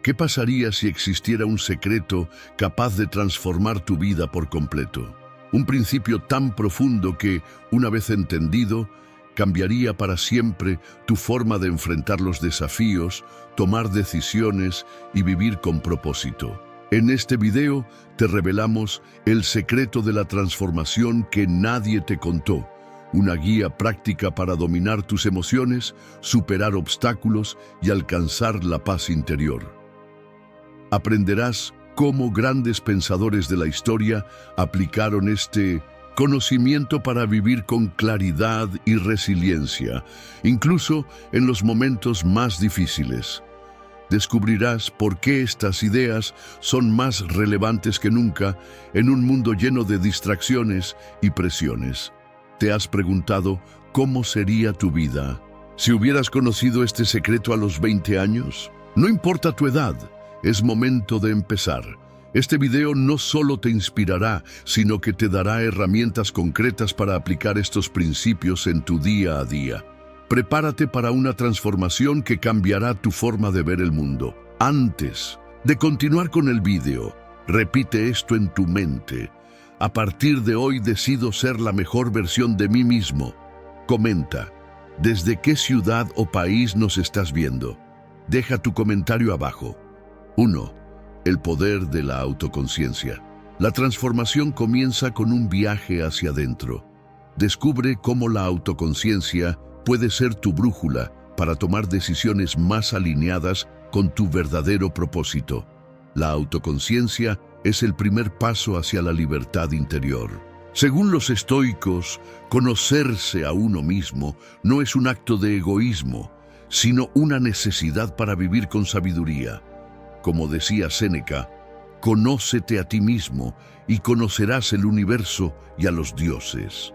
¿Qué pasaría si existiera un secreto capaz de transformar tu vida por completo? Un principio tan profundo que, una vez entendido, cambiaría para siempre tu forma de enfrentar los desafíos, tomar decisiones y vivir con propósito. En este video te revelamos el secreto de la transformación que nadie te contó, una guía práctica para dominar tus emociones, superar obstáculos y alcanzar la paz interior. Aprenderás cómo grandes pensadores de la historia aplicaron este conocimiento para vivir con claridad y resiliencia, incluso en los momentos más difíciles. Descubrirás por qué estas ideas son más relevantes que nunca en un mundo lleno de distracciones y presiones. ¿Te has preguntado cómo sería tu vida si hubieras conocido este secreto a los 20 años? No importa tu edad, es momento de empezar. Este video no solo te inspirará, sino que te dará herramientas concretas para aplicar estos principios en tu día a día. Prepárate para una transformación que cambiará tu forma de ver el mundo. Antes de continuar con el video, repite esto en tu mente. A partir de hoy decido ser la mejor versión de mí mismo. Comenta, ¿desde qué ciudad o país nos estás viendo? Deja tu comentario abajo. 1. El poder de la autoconciencia. La transformación comienza con un viaje hacia adentro. Descubre cómo la autoconciencia puede ser tu brújula para tomar decisiones más alineadas con tu verdadero propósito. La autoconciencia es el primer paso hacia la libertad interior. Según los estoicos, conocerse a uno mismo no es un acto de egoísmo, sino una necesidad para vivir con sabiduría. Como decía Séneca, conócete a ti mismo y conocerás el universo y a los dioses.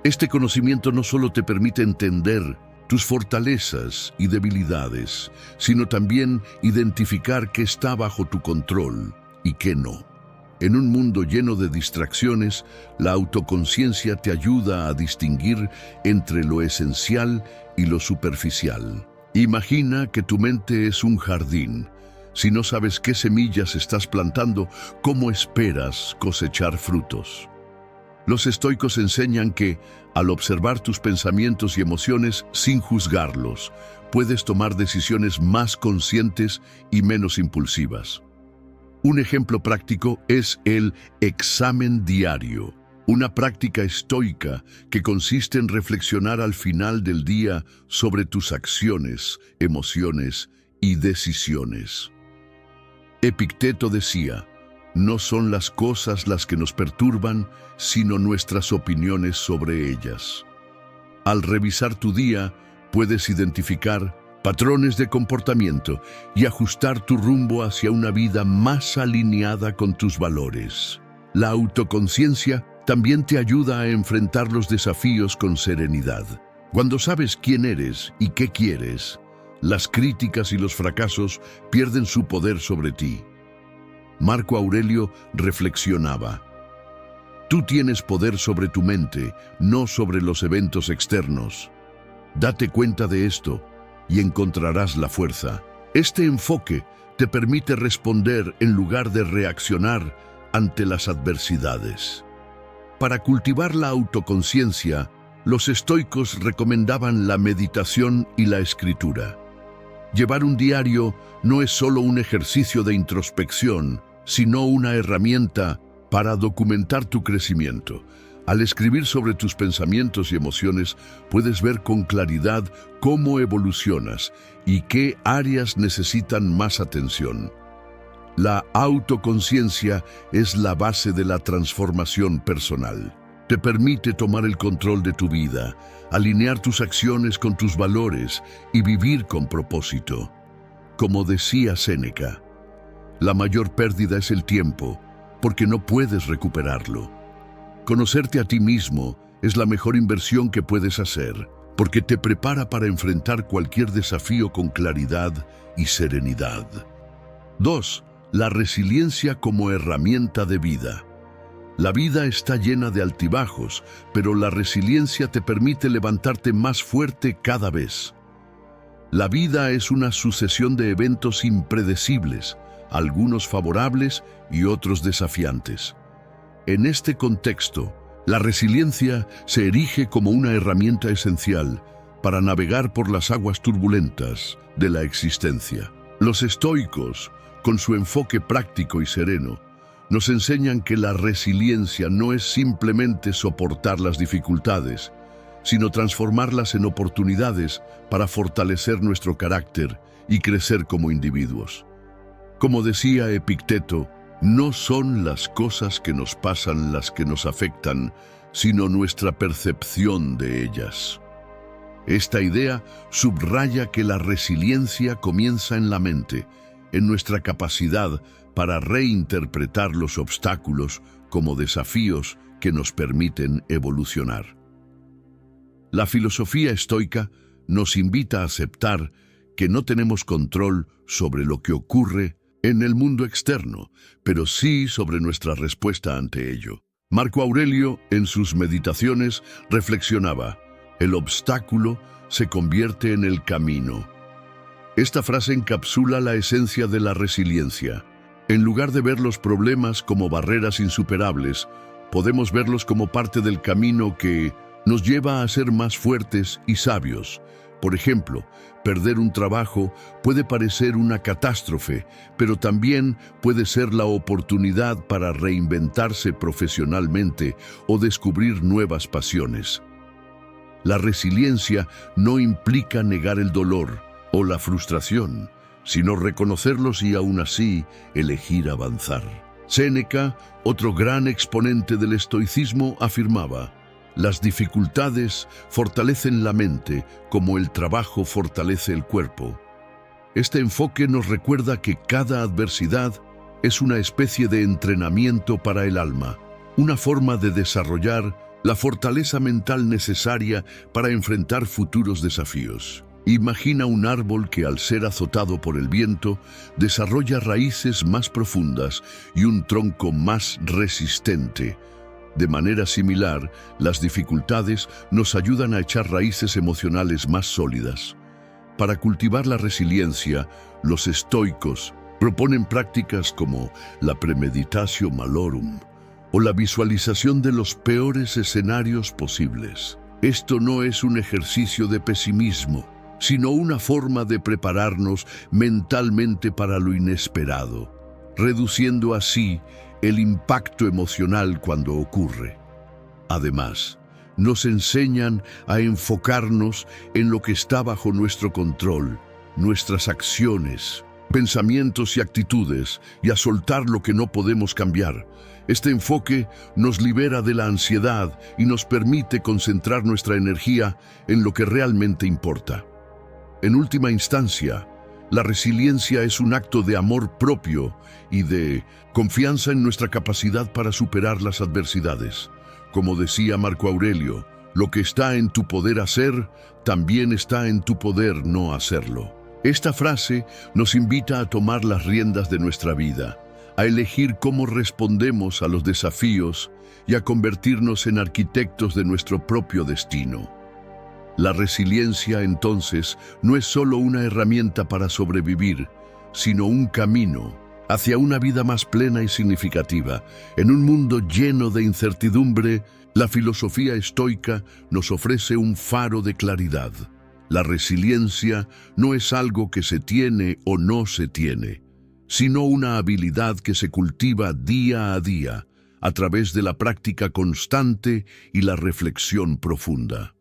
Este conocimiento no solo te permite entender tus fortalezas y debilidades, sino también identificar qué está bajo tu control y qué no. En un mundo lleno de distracciones, la autoconciencia te ayuda a distinguir entre lo esencial y lo superficial. Imagina que tu mente es un jardín. Si no sabes qué semillas estás plantando, ¿cómo esperas cosechar frutos? Los estoicos enseñan que, al observar tus pensamientos y emociones sin juzgarlos, puedes tomar decisiones más conscientes y menos impulsivas. Un ejemplo práctico es el examen diario, una práctica estoica que consiste en reflexionar al final del día sobre tus acciones, emociones y decisiones. Epicteto decía, no son las cosas las que nos perturban, sino nuestras opiniones sobre ellas. Al revisar tu día, puedes identificar patrones de comportamiento y ajustar tu rumbo hacia una vida más alineada con tus valores. La autoconciencia también te ayuda a enfrentar los desafíos con serenidad. Cuando sabes quién eres y qué quieres, las críticas y los fracasos pierden su poder sobre ti. Marco Aurelio reflexionaba, tú tienes poder sobre tu mente, no sobre los eventos externos. Date cuenta de esto y encontrarás la fuerza. Este enfoque te permite responder en lugar de reaccionar ante las adversidades. Para cultivar la autoconciencia, los estoicos recomendaban la meditación y la escritura. Llevar un diario no es solo un ejercicio de introspección, sino una herramienta para documentar tu crecimiento. Al escribir sobre tus pensamientos y emociones, puedes ver con claridad cómo evolucionas y qué áreas necesitan más atención. La autoconciencia es la base de la transformación personal. Te permite tomar el control de tu vida, alinear tus acciones con tus valores y vivir con propósito. Como decía Séneca, la mayor pérdida es el tiempo, porque no puedes recuperarlo. Conocerte a ti mismo es la mejor inversión que puedes hacer, porque te prepara para enfrentar cualquier desafío con claridad y serenidad. 2. La resiliencia como herramienta de vida. La vida está llena de altibajos, pero la resiliencia te permite levantarte más fuerte cada vez. La vida es una sucesión de eventos impredecibles, algunos favorables y otros desafiantes. En este contexto, la resiliencia se erige como una herramienta esencial para navegar por las aguas turbulentas de la existencia. Los estoicos, con su enfoque práctico y sereno, nos enseñan que la resiliencia no es simplemente soportar las dificultades, sino transformarlas en oportunidades para fortalecer nuestro carácter y crecer como individuos. Como decía Epicteto, no son las cosas que nos pasan las que nos afectan, sino nuestra percepción de ellas. Esta idea subraya que la resiliencia comienza en la mente, en nuestra capacidad para reinterpretar los obstáculos como desafíos que nos permiten evolucionar. La filosofía estoica nos invita a aceptar que no tenemos control sobre lo que ocurre en el mundo externo, pero sí sobre nuestra respuesta ante ello. Marco Aurelio, en sus meditaciones, reflexionaba: el obstáculo se convierte en el camino. Esta frase encapsula la esencia de la resiliencia. En lugar de ver los problemas como barreras insuperables, podemos verlos como parte del camino que nos lleva a ser más fuertes y sabios. Por ejemplo, perder un trabajo puede parecer una catástrofe, pero también puede ser la oportunidad para reinventarse profesionalmente o descubrir nuevas pasiones. La resiliencia no implica negar el dolor o la frustración, sino reconocerlos y aún así elegir avanzar. Séneca, otro gran exponente del estoicismo, afirmaba: las dificultades fortalecen la mente como el trabajo fortalece el cuerpo. Este enfoque nos recuerda que cada adversidad es una especie de entrenamiento para el alma, una forma de desarrollar la fortaleza mental necesaria para enfrentar futuros desafíos. Imagina un árbol que, al ser azotado por el viento, desarrolla raíces más profundas y un tronco más resistente. De manera similar, las dificultades nos ayudan a echar raíces emocionales más sólidas. Para cultivar la resiliencia, los estoicos proponen prácticas como la premeditatio malorum o la visualización de los peores escenarios posibles. Esto no es un ejercicio de pesimismo, sino una forma de prepararnos mentalmente para lo inesperado, reduciendo así el impacto emocional cuando ocurre. Además, nos enseñan a enfocarnos en lo que está bajo nuestro control, nuestras acciones, pensamientos y actitudes, y a soltar lo que no podemos cambiar. Este enfoque nos libera de la ansiedad y nos permite concentrar nuestra energía en lo que realmente importa. En última instancia, la resiliencia es un acto de amor propio y de confianza en nuestra capacidad para superar las adversidades. Como decía Marco Aurelio, lo que está en tu poder hacer, también está en tu poder no hacerlo. Esta frase nos invita a tomar las riendas de nuestra vida, a elegir cómo respondemos a los desafíos y a convertirnos en arquitectos de nuestro propio destino. La resiliencia, entonces, no es solo una herramienta para sobrevivir, sino un camino hacia una vida más plena y significativa. En un mundo lleno de incertidumbre, la filosofía estoica nos ofrece un faro de claridad. La resiliencia no es algo que se tiene o no se tiene, sino una habilidad que se cultiva día a día a través de la práctica constante y la reflexión profunda.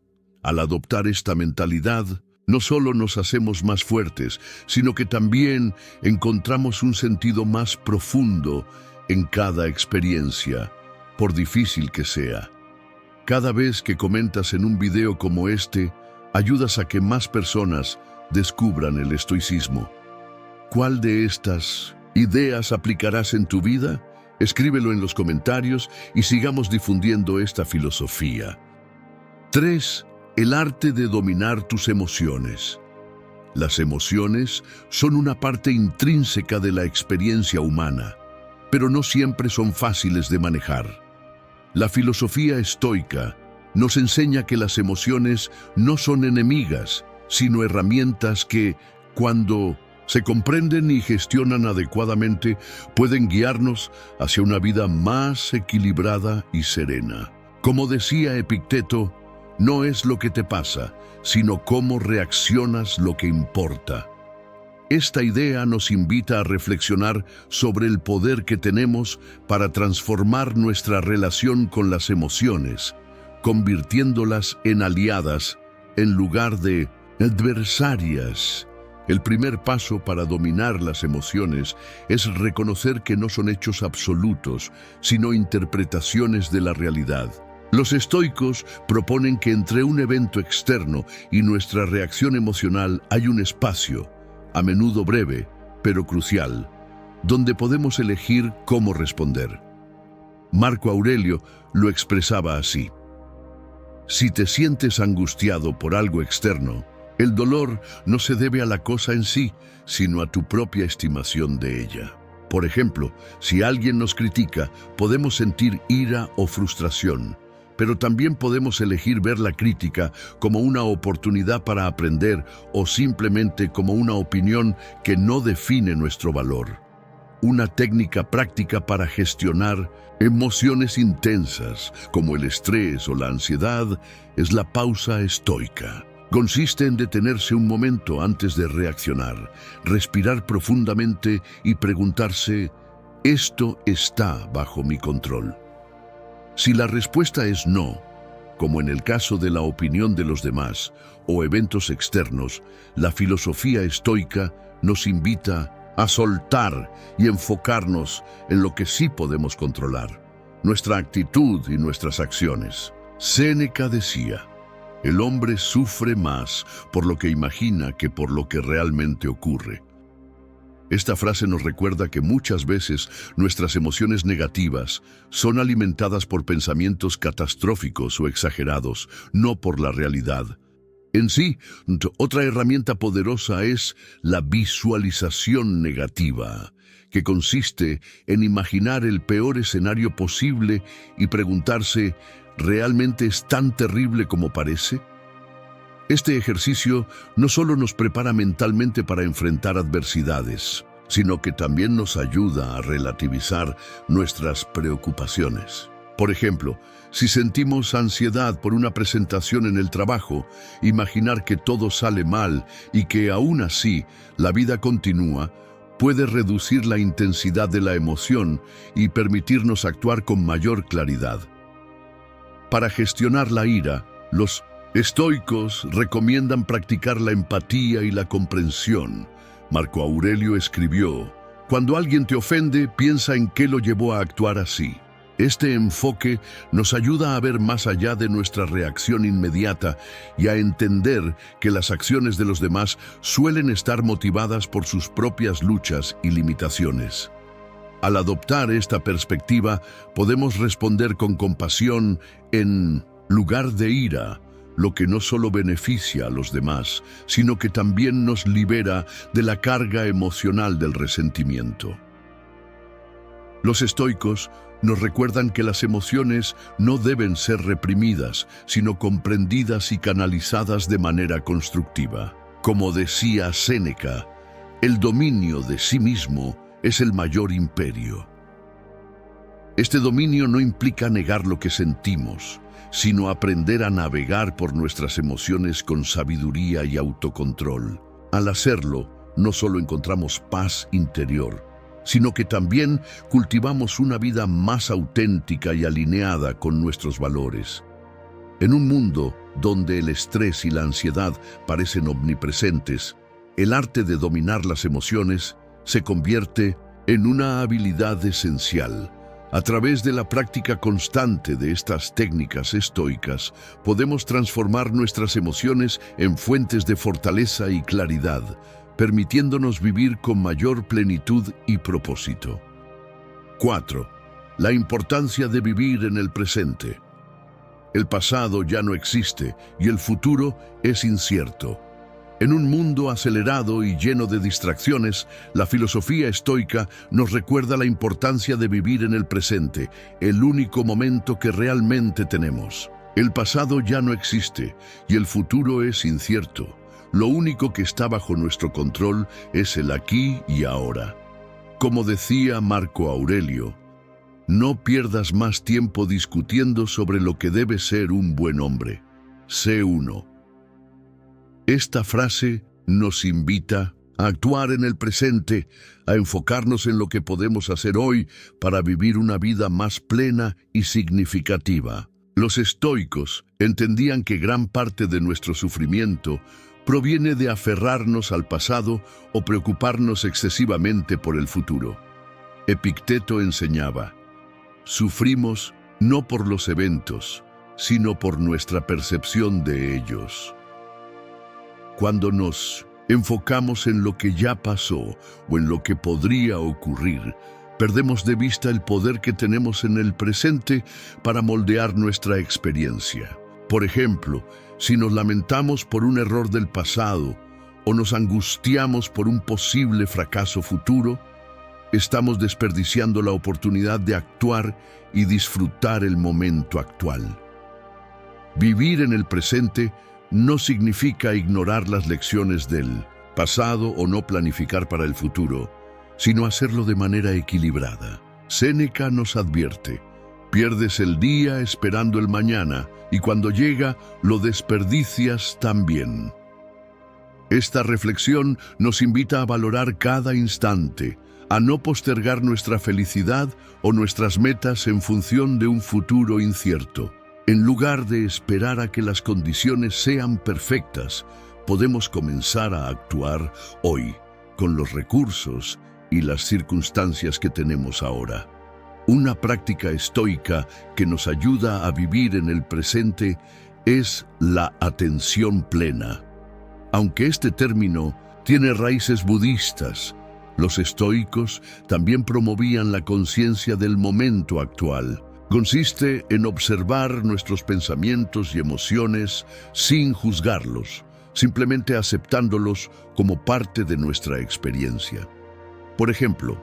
Al adoptar esta mentalidad, no solo nos hacemos más fuertes, sino que también encontramos un sentido más profundo en cada experiencia, por difícil que sea. Cada vez que comentas en un video como este, ayudas a que más personas descubran el estoicismo. ¿Cuál de estas ideas aplicarás en tu vida? Escríbelo en los comentarios y sigamos difundiendo esta filosofía. 3. El arte de dominar tus emociones. Las emociones son una parte intrínseca de la experiencia humana, pero no siempre son fáciles de manejar. La filosofía estoica nos enseña que las emociones no son enemigas, sino herramientas que, cuando se comprenden y gestionan adecuadamente, pueden guiarnos hacia una vida más equilibrada y serena. Como decía Epicteto, no es lo que te pasa, sino cómo reaccionas lo que importa. Esta idea nos invita a reflexionar sobre el poder que tenemos para transformar nuestra relación con las emociones, convirtiéndolas en aliadas en lugar de adversarias. El primer paso para dominar las emociones es reconocer que no son hechos absolutos, sino interpretaciones de la realidad. Los estoicos proponen que entre un evento externo y nuestra reacción emocional hay un espacio, a menudo breve, pero crucial, donde podemos elegir cómo responder. Marco Aurelio lo expresaba así: si te sientes angustiado por algo externo, el dolor no se debe a la cosa en sí, sino a tu propia estimación de ella. Por ejemplo, si alguien nos critica, podemos sentir ira o frustración, pero también podemos elegir ver la crítica como una oportunidad para aprender o simplemente como una opinión que no define nuestro valor. Una técnica práctica para gestionar emociones intensas como el estrés o la ansiedad es la pausa estoica. Consiste en detenerse un momento antes de reaccionar, respirar profundamente y preguntarse: ¿esto está bajo mi control? Si la respuesta es no, como en el caso de la opinión de los demás o eventos externos, la filosofía estoica nos invita a soltar y enfocarnos en lo que sí podemos controlar, nuestra actitud y nuestras acciones. Séneca decía: el hombre sufre más por lo que imagina que por lo que realmente ocurre. Esta frase nos recuerda que muchas veces nuestras emociones negativas son alimentadas por pensamientos catastróficos o exagerados, no por la realidad. En sí, otra herramienta poderosa es la visualización negativa, que consiste en imaginar el peor escenario posible y preguntarse: ¿realmente es tan terrible como parece? Este ejercicio no solo nos prepara mentalmente para enfrentar adversidades, sino que también nos ayuda a relativizar nuestras preocupaciones. Por ejemplo, si sentimos ansiedad por una presentación en el trabajo, imaginar que todo sale mal y que aún así la vida continúa puede reducir la intensidad de la emoción y permitirnos actuar con mayor claridad. Para gestionar la ira, los estoicos recomiendan practicar la empatía y la comprensión. Marco Aurelio escribió: cuando alguien te ofende, piensa en qué lo llevó a actuar así. Este enfoque nos ayuda a ver más allá de nuestra reacción inmediata y a entender que las acciones de los demás suelen estar motivadas por sus propias luchas y limitaciones. Al adoptar esta perspectiva, podemos responder con compasión en lugar de ira, lo que no solo beneficia a los demás, sino que también nos libera de la carga emocional del resentimiento. Los estoicos nos recuerdan que las emociones no deben ser reprimidas, sino comprendidas y canalizadas de manera constructiva. Como decía Séneca, el dominio de sí mismo es el mayor imperio. Este dominio no implica negar lo que sentimos, sino aprender a navegar por nuestras emociones con sabiduría y autocontrol. Al hacerlo, no solo encontramos paz interior, sino que también cultivamos una vida más auténtica y alineada con nuestros valores. En un mundo donde el estrés y la ansiedad parecen omnipresentes, el arte de dominar las emociones se convierte en una habilidad esencial. A través de la práctica constante de estas técnicas estoicas, podemos transformar nuestras emociones en fuentes de fortaleza y claridad, permitiéndonos vivir con mayor plenitud y propósito. 4. La importancia de vivir en el presente. El pasado ya no existe y el futuro es incierto. En un mundo acelerado y lleno de distracciones, la filosofía estoica nos recuerda la importancia de vivir en el presente, el único momento que realmente tenemos. El pasado ya no existe y el futuro es incierto. Lo único que está bajo nuestro control es el aquí y ahora. Como decía Marco Aurelio, no pierdas más tiempo discutiendo sobre lo que debe ser un buen hombre. Sé uno. Esta frase nos invita a actuar en el presente, a enfocarnos en lo que podemos hacer hoy para vivir una vida más plena y significativa. Los estoicos entendían que gran parte de nuestro sufrimiento proviene de aferrarnos al pasado o preocuparnos excesivamente por el futuro. Epicteto enseñaba: sufrimos no por los eventos, sino por nuestra percepción de ellos. Cuando nos enfocamos en lo que ya pasó o en lo que podría ocurrir, perdemos de vista el poder que tenemos en el presente para moldear nuestra experiencia. Por ejemplo, si nos lamentamos por un error del pasado o nos angustiamos por un posible fracaso futuro, estamos desperdiciando la oportunidad de actuar y disfrutar el momento actual. Vivir en el presente no significa ignorar las lecciones del pasado o no planificar para el futuro, sino hacerlo de manera equilibrada. Séneca nos advierte: pierdes el día esperando el mañana y cuando llega lo desperdicias también. Esta reflexión nos invita a valorar cada instante, a no postergar nuestra felicidad o nuestras metas en función de un futuro incierto. En lugar de esperar a que las condiciones sean perfectas, podemos comenzar a actuar hoy, con los recursos y las circunstancias que tenemos ahora. Una práctica estoica que nos ayuda a vivir en el presente es la atención plena. Aunque este término tiene raíces budistas, los estoicos también promovían la conciencia del momento actual. Consiste en observar nuestros pensamientos y emociones sin juzgarlos, simplemente aceptándolos como parte de nuestra experiencia. Por ejemplo,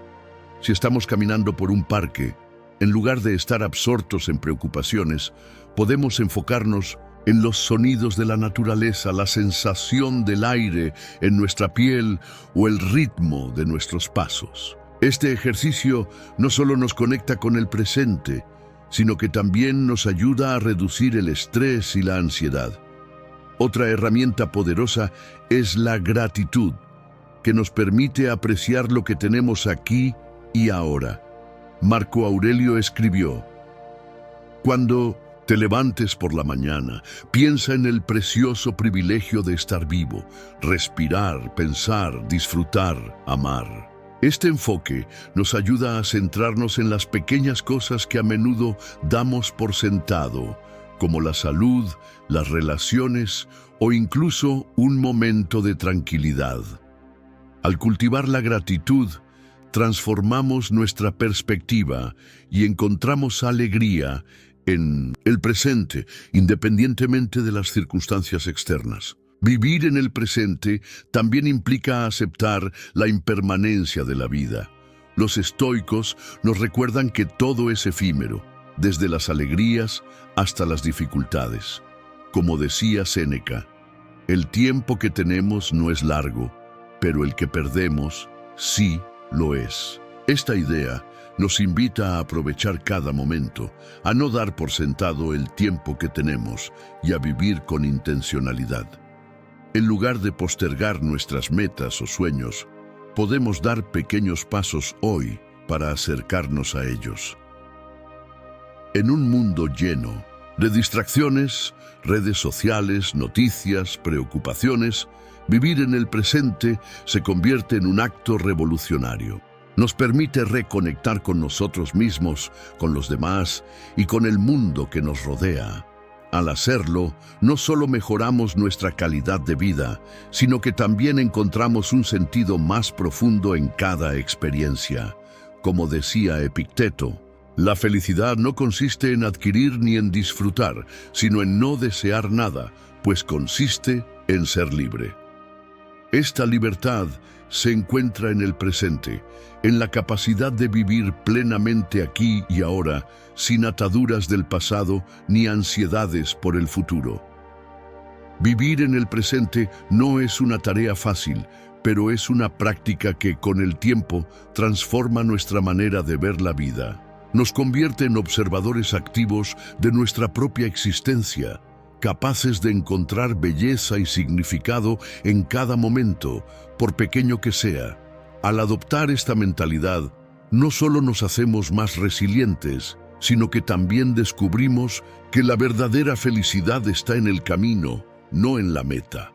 si estamos caminando por un parque, en lugar de estar absortos en preocupaciones, podemos enfocarnos en los sonidos de la naturaleza, la sensación del aire en nuestra piel o el ritmo de nuestros pasos. Este ejercicio no solo nos conecta con el presente, sino que también nos ayuda a reducir el estrés y la ansiedad. Otra herramienta poderosa es la gratitud, que nos permite apreciar lo que tenemos aquí y ahora. Marco Aurelio escribió: cuando te levantes por la mañana, piensa en el precioso privilegio de estar vivo, respirar, pensar, disfrutar, amar. Este enfoque nos ayuda a centrarnos en las pequeñas cosas que a menudo damos por sentado, como la salud, las relaciones o incluso un momento de tranquilidad. Al cultivar la gratitud, transformamos nuestra perspectiva y encontramos alegría en el presente, independientemente de las circunstancias externas. Vivir en el presente también implica aceptar la impermanencia de la vida. Los estoicos nos recuerdan que todo es efímero, desde las alegrías hasta las dificultades. Como decía Séneca, el tiempo que tenemos no es largo, pero el que perdemos sí lo es. Esta idea nos invita a aprovechar cada momento, a no dar por sentado el tiempo que tenemos y a vivir con intencionalidad. En lugar de postergar nuestras metas o sueños, podemos dar pequeños pasos hoy para acercarnos a ellos. En un mundo lleno de distracciones, redes sociales, noticias, preocupaciones, vivir en el presente se convierte en un acto revolucionario. Nos permite reconectar con nosotros mismos, con los demás y con el mundo que nos rodea. Al hacerlo, no solo mejoramos nuestra calidad de vida, sino que también encontramos un sentido más profundo en cada experiencia. Como decía Epicteto, la felicidad no consiste en adquirir ni en disfrutar, sino en no desear nada, pues consiste en ser libre. Esta libertad se encuentra en el presente, en la capacidad de vivir plenamente aquí y ahora, sin ataduras del pasado ni ansiedades por el futuro. Vivir en el presente no es una tarea fácil, pero es una práctica que, con el tiempo, transforma nuestra manera de ver la vida. Nos convierte en observadores activos de nuestra propia existencia, capaces de encontrar belleza y significado en cada momento, por pequeño que sea. Al adoptar esta mentalidad, no solo nos hacemos más resilientes, sino que también descubrimos que la verdadera felicidad está en el camino, no en la meta.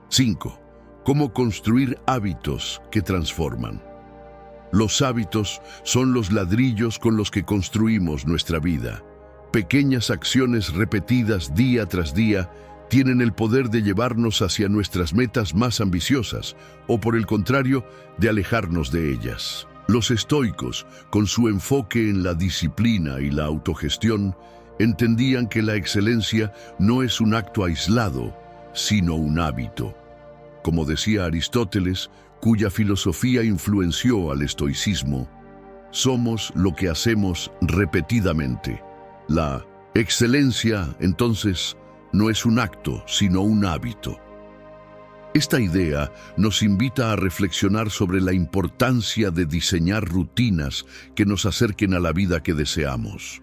5. ¿Cómo construir hábitos que transforman? Los hábitos son los ladrillos con los que construimos nuestra vida. Pequeñas acciones repetidas día tras día tienen el poder de llevarnos hacia nuestras metas más ambiciosas, o por el contrario, de alejarnos de ellas. Los estoicos, con su enfoque en la disciplina y la autogestión, entendían que la excelencia no es un acto aislado, sino un hábito. Como decía Aristóteles, cuya filosofía influenció al estoicismo, somos lo que hacemos repetidamente. La excelencia, entonces, no es un acto, sino un hábito. Esta idea nos invita a reflexionar sobre la importancia de diseñar rutinas que nos acerquen a la vida que deseamos.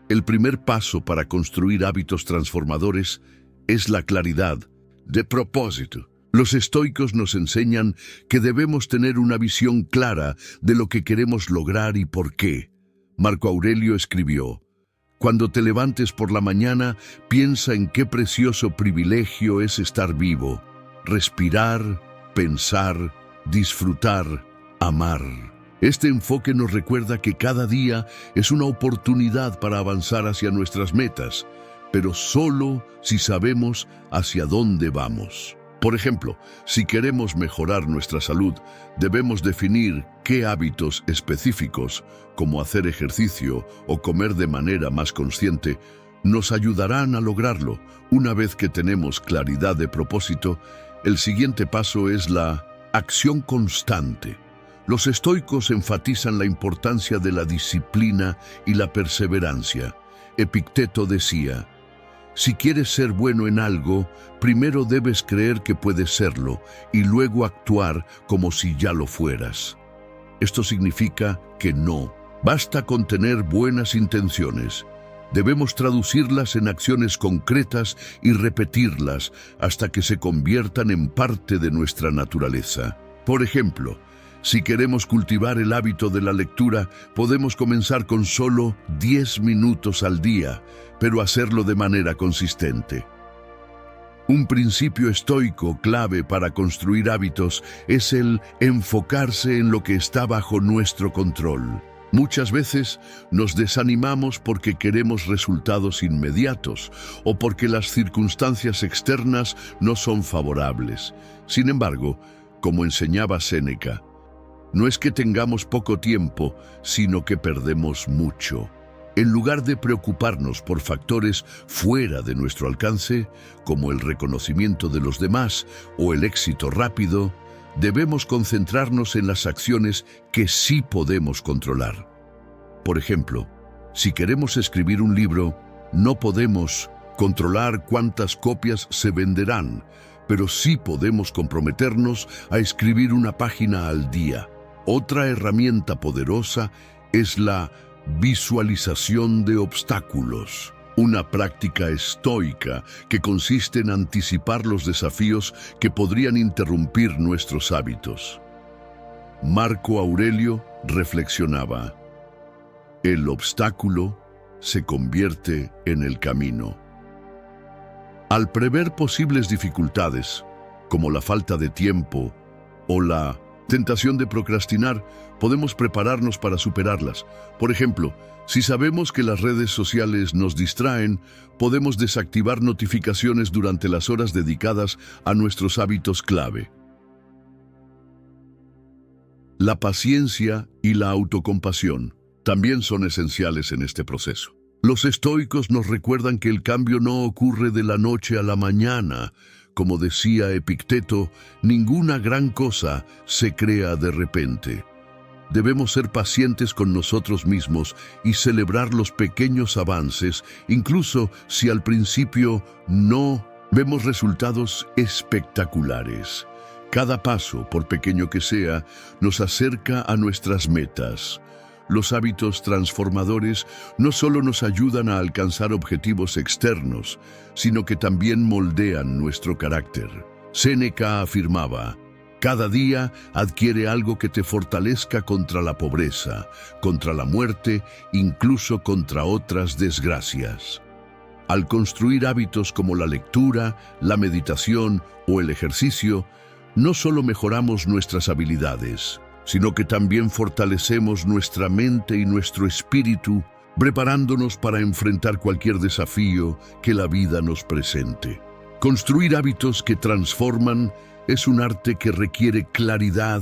El primer paso para construir hábitos transformadores es la claridad de propósito. Los estoicos nos enseñan que debemos tener una visión clara de lo que queremos lograr y por qué. Marco Aurelio escribió: «Cuando te levantes por la mañana, piensa en qué precioso privilegio es estar vivo, respirar, pensar, disfrutar, amar». Este enfoque nos recuerda que cada día es una oportunidad para avanzar hacia nuestras metas, pero solo si sabemos hacia dónde vamos. Por ejemplo, si queremos mejorar nuestra salud, debemos definir qué hábitos específicos, como hacer ejercicio o comer de manera más consciente, nos ayudarán a lograrlo. Una vez que tenemos claridad de propósito, el siguiente paso es la acción constante. Los estoicos enfatizan la importancia de la disciplina y la perseverancia. Epicteto decía: «Si quieres ser bueno en algo, primero debes creer que puedes serlo y luego actuar como si ya lo fueras». Esto significa que no basta con tener buenas intenciones. Debemos traducirlas en acciones concretas y repetirlas hasta que se conviertan en parte de nuestra naturaleza. Por ejemplo, si queremos cultivar el hábito de la lectura, podemos comenzar con solo 10 minutos al día, pero hacerlo de manera consistente. Un principio estoico clave para construir hábitos es el enfocarse en lo que está bajo nuestro control. Muchas veces nos desanimamos porque queremos resultados inmediatos o porque las circunstancias externas no son favorables. Sin embargo, como enseñaba Séneca, no es que tengamos poco tiempo, sino que perdemos mucho. En lugar de preocuparnos por factores fuera de nuestro alcance, como el reconocimiento de los demás o el éxito rápido, debemos concentrarnos en las acciones que sí podemos controlar. Por ejemplo, si queremos escribir un libro, no podemos controlar cuántas copias se venderán, pero sí podemos comprometernos a escribir una página al día. Otra herramienta poderosa es la visualización de obstáculos, una práctica estoica que consiste en anticipar los desafíos que podrían interrumpir nuestros hábitos. Marco Aurelio reflexionaba: «El obstáculo se convierte en el camino». Al prever posibles dificultades, como la falta de tiempo o la tentación de procrastinar, podemos prepararnos para superarlas. Por ejemplo, si sabemos que las redes sociales nos distraen, podemos desactivar notificaciones durante las horas dedicadas a nuestros hábitos clave. La paciencia y la autocompasión también son esenciales en este proceso. Los estoicos nos recuerdan que el cambio no ocurre de la noche a la mañana. Como decía Epicteto, ninguna gran cosa se crea de repente. debemos ser pacientes con nosotros mismos y celebrar los pequeños avances, incluso si al principio no vemos resultados espectaculares. Cada paso, por pequeño que sea, nos acerca a nuestras metas. Los hábitos transformadores no solo nos ayudan a alcanzar objetivos externos, sino que también moldean nuestro carácter. Séneca afirmaba: cada día adquiere algo que te fortalezca contra la pobreza, contra la muerte, incluso contra otras desgracias. Al construir hábitos como la lectura, la meditación o el ejercicio, no solo mejoramos nuestras habilidades, sino que también fortalecemos nuestra mente y nuestro espíritu, preparándonos para enfrentar cualquier desafío que la vida nos presente. Construir hábitos que transforman es un arte que requiere claridad,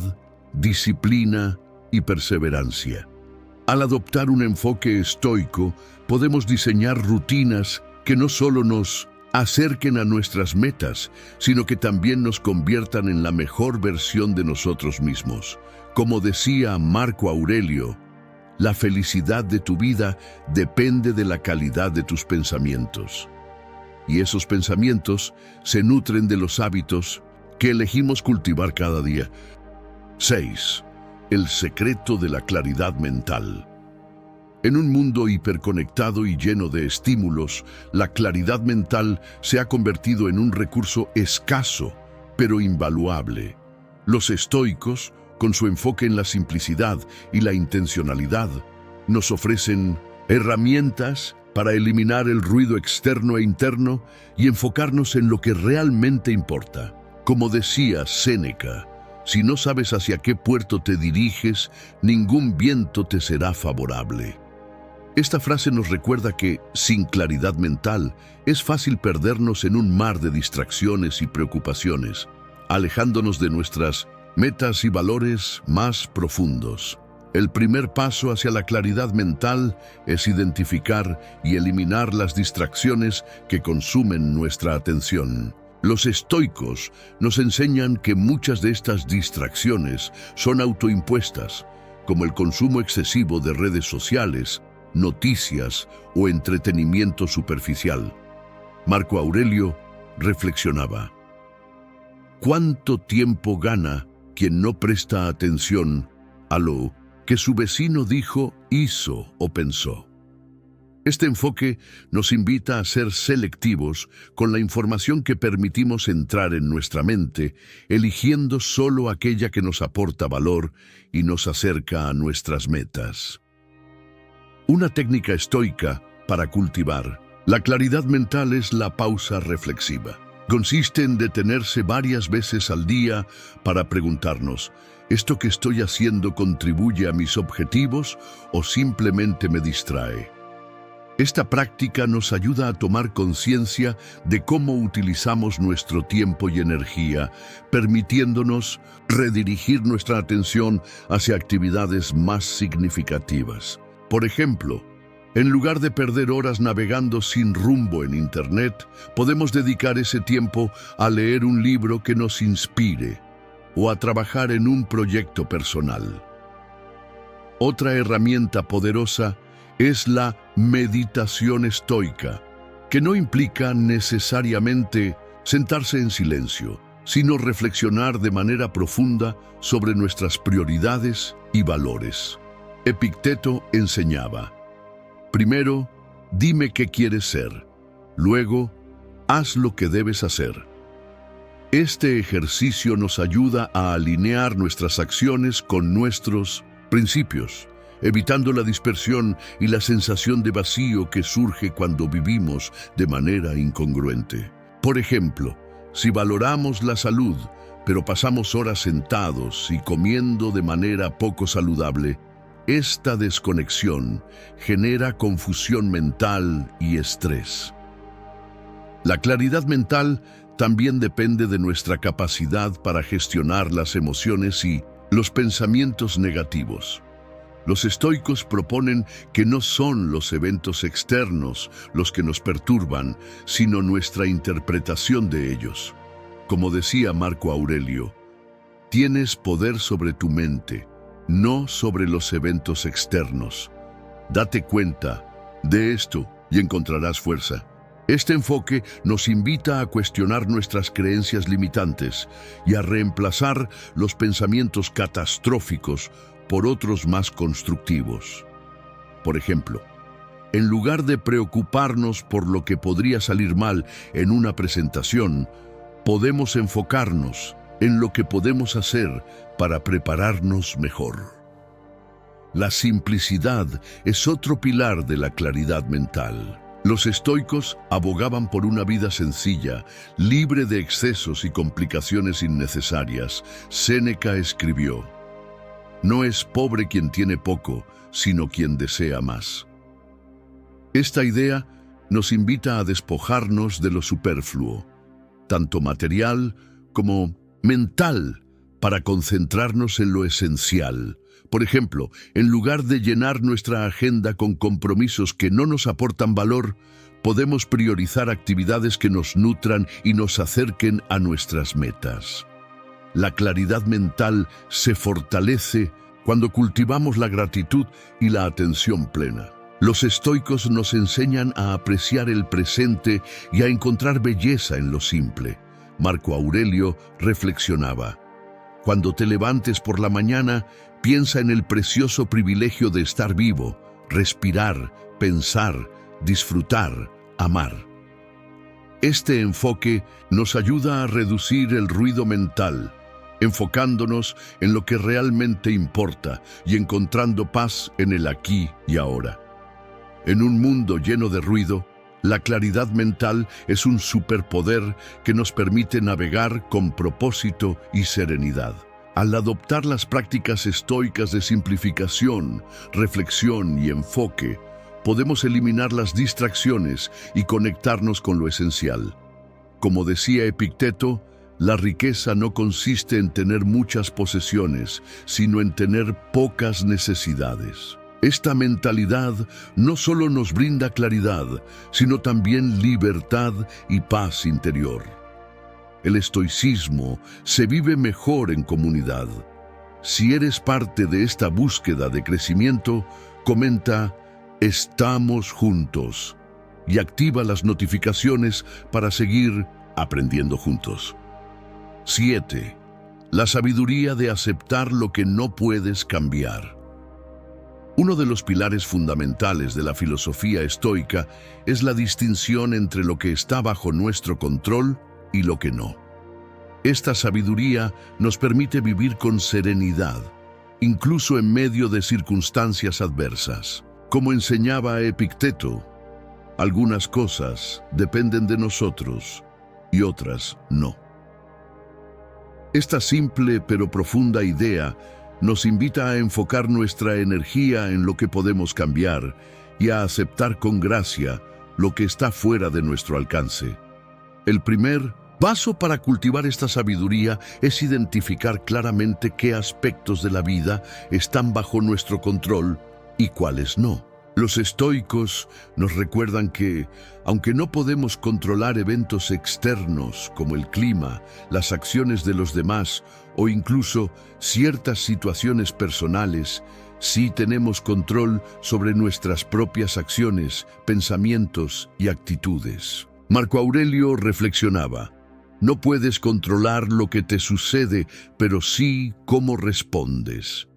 disciplina y perseverancia. Al adoptar un enfoque estoico, podemos diseñar rutinas que no solo nos acerquen a nuestras metas, sino que también nos conviertan en la mejor versión de nosotros mismos. Como decía Marco Aurelio, la felicidad de tu vida depende de la calidad de tus pensamientos. Y esos pensamientos se nutren de los hábitos que elegimos cultivar cada día. 6. El secreto de la claridad mental. En un mundo hiperconectado y lleno de estímulos, la claridad mental se ha convertido en un recurso escaso, pero invaluable. Los estoicos, con su enfoque en la simplicidad y la intencionalidad, nos ofrecen herramientas para eliminar el ruido externo e interno y enfocarnos en lo que realmente importa. Como decía Séneca, si no sabes hacia qué puerto te diriges, ningún viento te será favorable. Esta frase nos recuerda que, sin claridad mental, es fácil perdernos en un mar de distracciones y preocupaciones, alejándonos de nuestras metas y valores más profundos. El primer paso hacia la claridad mental es identificar y eliminar las distracciones que consumen nuestra atención. Los estoicos nos enseñan que muchas de estas distracciones son autoimpuestas, como el consumo excesivo de redes sociales, noticias o entretenimiento superficial. Marco Aurelio reflexionaba: ¿cuánto tiempo gana quien no presta atención a lo que su vecino dijo, hizo o pensó? Este enfoque nos invita a ser selectivos con la información que permitimos entrar en nuestra mente, eligiendo solo aquella que nos aporta valor y nos acerca a nuestras metas. Una técnica estoica para cultivar la claridad mental es la pausa reflexiva. Consiste en detenerse varias veces al día para preguntarnos: ¿esto que estoy haciendo contribuye a mis objetivos o simplemente me distrae? Esta práctica nos ayuda a tomar conciencia de cómo utilizamos nuestro tiempo y energía, permitiéndonos redirigir nuestra atención hacia actividades más significativas. Por ejemplo, en lugar de perder horas navegando sin rumbo en Internet, podemos dedicar ese tiempo a leer un libro que nos inspire o a trabajar en un proyecto personal. Otra herramienta poderosa es la meditación estoica, que no implica necesariamente sentarse en silencio, sino reflexionar de manera profunda sobre nuestras prioridades y valores. Epicteto enseñaba: primero, dime qué quieres ser. Luego, haz lo que debes hacer. Este ejercicio nos ayuda a alinear nuestras acciones con nuestros principios, evitando la dispersión y la sensación de vacío que surge cuando vivimos de manera incongruente. Por ejemplo, si valoramos la salud, pero pasamos horas sentados y comiendo de manera poco saludable, esta desconexión genera confusión mental y estrés. La claridad mental también depende de nuestra capacidad para gestionar las emociones y los pensamientos negativos. Los estoicos proponen que no son los eventos externos los que nos perturban, sino nuestra interpretación de ellos. Como decía Marco Aurelio, tienes poder sobre tu mente, no sobre los eventos externos. Date cuenta de esto y encontrarás fuerza. Este enfoque nos invita a cuestionar nuestras creencias limitantes y a reemplazar los pensamientos catastróficos por otros más constructivos. Por ejemplo, en lugar de preocuparnos por lo que podría salir mal en una presentación, podemos enfocarnos en lo que podemos hacer para prepararnos mejor. La simplicidad es otro pilar de la claridad mental. Los estoicos abogaban por una vida sencilla, libre de excesos y complicaciones innecesarias. Séneca escribió: "No es pobre quien tiene poco, sino quien desea más". Esta idea nos invita a despojarnos de lo superfluo, tanto material como mental, para concentrarnos en lo esencial. Por ejemplo, en lugar de llenar nuestra agenda con compromisos que no nos aportan valor, podemos priorizar actividades que nos nutran y nos acerquen a nuestras metas. La claridad mental se fortalece cuando cultivamos la gratitud y la atención plena. Los estoicos nos enseñan a apreciar el presente y a encontrar belleza en lo simple. Marco Aurelio reflexionaba: "Cuando te levantes por la mañana, piensa en el precioso privilegio de estar vivo, respirar, pensar, disfrutar, amar". Este enfoque nos ayuda a reducir el ruido mental, enfocándonos en lo que realmente importa y encontrando paz en el aquí y ahora. En un mundo lleno de ruido, la claridad mental es un superpoder que nos permite navegar con propósito y serenidad. Al adoptar las prácticas estoicas de simplificación, reflexión y enfoque, podemos eliminar las distracciones y conectarnos con lo esencial. Como decía Epicteto, la riqueza no consiste en tener muchas posesiones, sino en tener pocas necesidades. Esta mentalidad no solo nos brinda claridad, sino también libertad y paz interior. El estoicismo se vive mejor en comunidad. Si eres parte de esta búsqueda de crecimiento, comenta "Estamos juntos" y activa las notificaciones para seguir aprendiendo juntos. 7. La sabiduría de aceptar lo que no puedes cambiar. Uno de los pilares fundamentales de la filosofía estoica es la distinción entre lo que está bajo nuestro control y lo que no. Esta sabiduría nos permite vivir con serenidad, incluso en medio de circunstancias adversas. Como enseñaba Epicteto, algunas cosas dependen de nosotros y otras no. Esta simple pero profunda idea nos invita a enfocar nuestra energía en lo que podemos cambiar y a aceptar con gracia lo que está fuera de nuestro alcance. El primer paso para cultivar esta sabiduría es identificar claramente qué aspectos de la vida están bajo nuestro control y cuáles no. Los estoicos nos recuerdan que, aunque no podemos controlar eventos externos como el clima, las acciones de los demás o incluso ciertas situaciones personales, sí tenemos control sobre nuestras propias acciones, pensamientos y actitudes. Marco Aurelio reflexionaba: "No puedes controlar lo que te sucede, pero sí cómo respondes".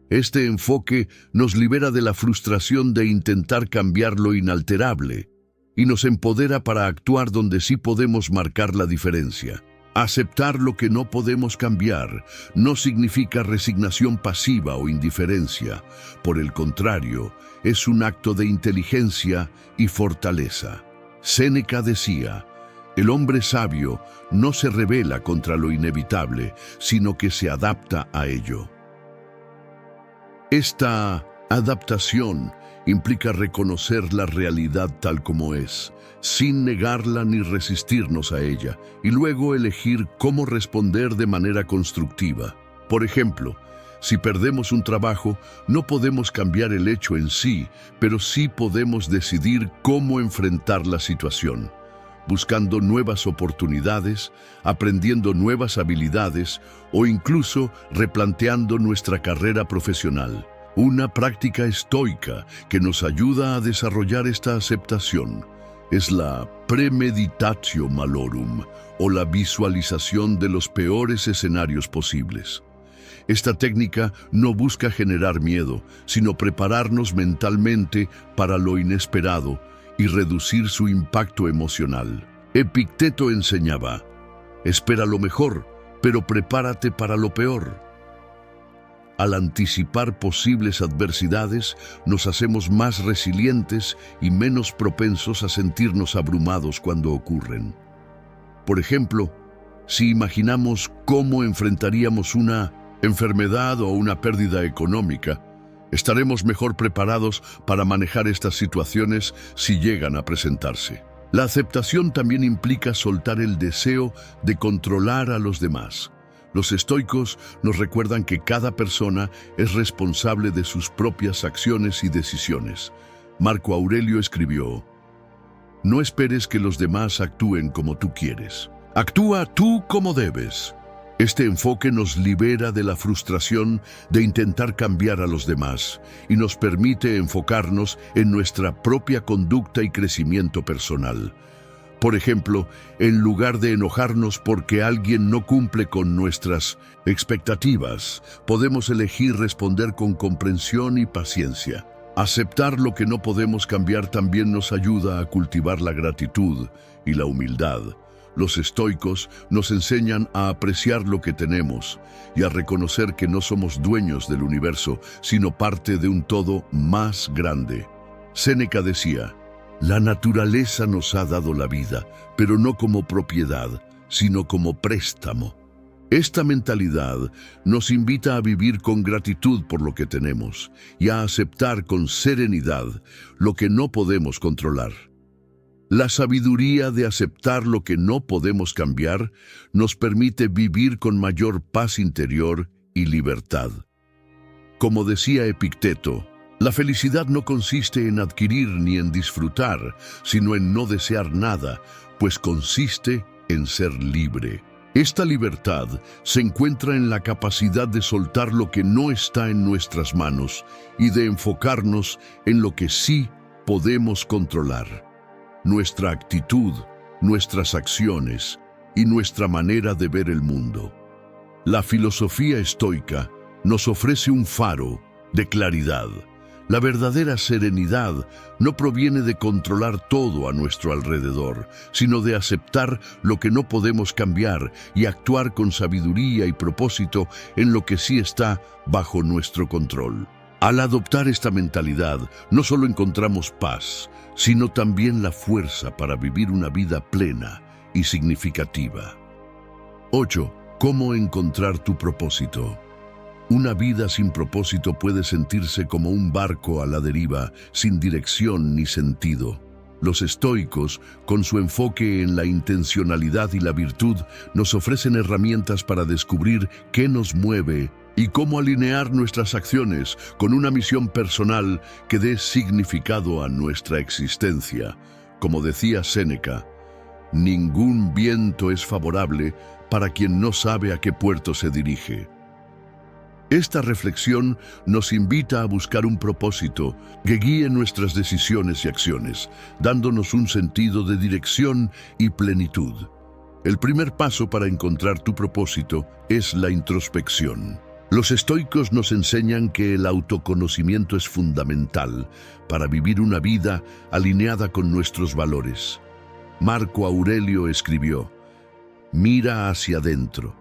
Este enfoque nos libera de la frustración de intentar cambiar lo inalterable y nos empodera para actuar donde sí podemos marcar la diferencia. Aceptar lo que no podemos cambiar no significa resignación pasiva o indiferencia. Por el contrario, es un acto de inteligencia y fortaleza. Séneca decía: "El hombre sabio no se rebela contra lo inevitable, sino que se adapta a ello". Esta adaptación implica reconocer la realidad tal como es, sin negarla ni resistirnos a ella, y luego elegir cómo responder de manera constructiva. Por ejemplo, si perdemos un trabajo, no podemos cambiar el hecho en sí, pero sí podemos decidir cómo enfrentar la situación. buscando nuevas oportunidades, aprendiendo nuevas habilidades o incluso replanteando nuestra carrera profesional. Una práctica estoica que nos ayuda a desarrollar esta aceptación es la premeditatio malorum, o la visualización de los peores escenarios posibles. Esta técnica no busca generar miedo, sino prepararnos mentalmente para lo inesperado y reducir su impacto emocional. Epicteto enseñaba: espera lo mejor, pero prepárate para lo peor. Al anticipar posibles adversidades, nos hacemos más resilientes y menos propensos a sentirnos abrumados cuando ocurren. Por ejemplo, si imaginamos cómo enfrentaríamos una enfermedad o una pérdida económica, estaremos mejor preparados para manejar estas situaciones si llegan a presentarse. La aceptación también implica soltar el deseo de controlar a los demás. Los estoicos nos recuerdan que cada persona es responsable de sus propias acciones y decisiones. Marco Aurelio escribió: no esperes que los demás actúen como tú quieres. Actúa tú como debes. Este enfoque nos libera de la frustración de intentar cambiar a los demás y nos permite enfocarnos en nuestra propia conducta y crecimiento personal. Por ejemplo, en lugar de enojarnos porque alguien no cumple con nuestras expectativas, podemos elegir responder con comprensión y paciencia. Aceptar lo que no podemos cambiar también nos ayuda a cultivar la gratitud y la humildad. Los estoicos nos enseñan a apreciar lo que tenemos y a reconocer que no somos dueños del universo, sino parte de un todo más grande. Séneca decía: la naturaleza nos ha dado la vida, pero no como propiedad, sino como préstamo. Esta mentalidad nos invita a vivir con gratitud por lo que tenemos y a aceptar con serenidad lo que no podemos controlar. La sabiduría de aceptar lo que no podemos cambiar nos permite vivir con mayor paz interior y libertad. Como decía Epicteto, la felicidad no consiste en adquirir ni en disfrutar, sino en no desear nada, pues consiste en ser libre. Esta libertad se encuentra en la capacidad de soltar lo que no está en nuestras manos y de enfocarnos en lo que sí podemos controlar. Nuestra actitud, nuestras acciones y nuestra manera de ver el mundo. La filosofía estoica nos ofrece un faro de claridad. La verdadera serenidad no proviene de controlar todo a nuestro alrededor, sino de aceptar lo que no podemos cambiar y actuar con sabiduría y propósito en lo que sí está bajo nuestro control. Al adoptar esta mentalidad, no solo encontramos paz, sino también la fuerza para vivir una vida plena y significativa. 8. ¿Cómo encontrar tu propósito? Una vida sin propósito puede sentirse como un barco a la deriva, sin dirección ni sentido. Los estoicos, con su enfoque en la intencionalidad y la virtud, nos ofrecen herramientas para descubrir qué nos mueve y cómo alinear nuestras acciones con una misión personal que dé significado a nuestra existencia. Como decía Séneca, ningún viento es favorable para quien no sabe a qué puerto se dirige. Esta reflexión nos invita a buscar un propósito que guíe nuestras decisiones y acciones, dándonos un sentido de dirección y plenitud. El primer paso para encontrar tu propósito es la introspección. Los estoicos nos enseñan que el autoconocimiento es fundamental para vivir una vida alineada con nuestros valores. Marco Aurelio escribió: mira hacia adentro.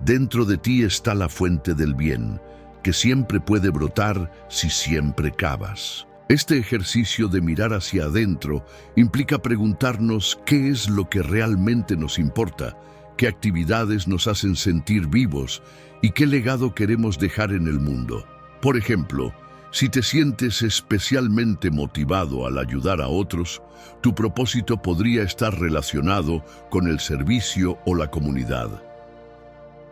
Dentro de ti está la fuente del bien, que siempre puede brotar si siempre cavas. Este ejercicio de mirar hacia adentro implica preguntarnos qué es lo que realmente nos importa, qué actividades nos hacen sentir vivos y qué legado queremos dejar en el mundo. Por ejemplo, si te sientes especialmente motivado al ayudar a otros, tu propósito podría estar relacionado con el servicio o la comunidad.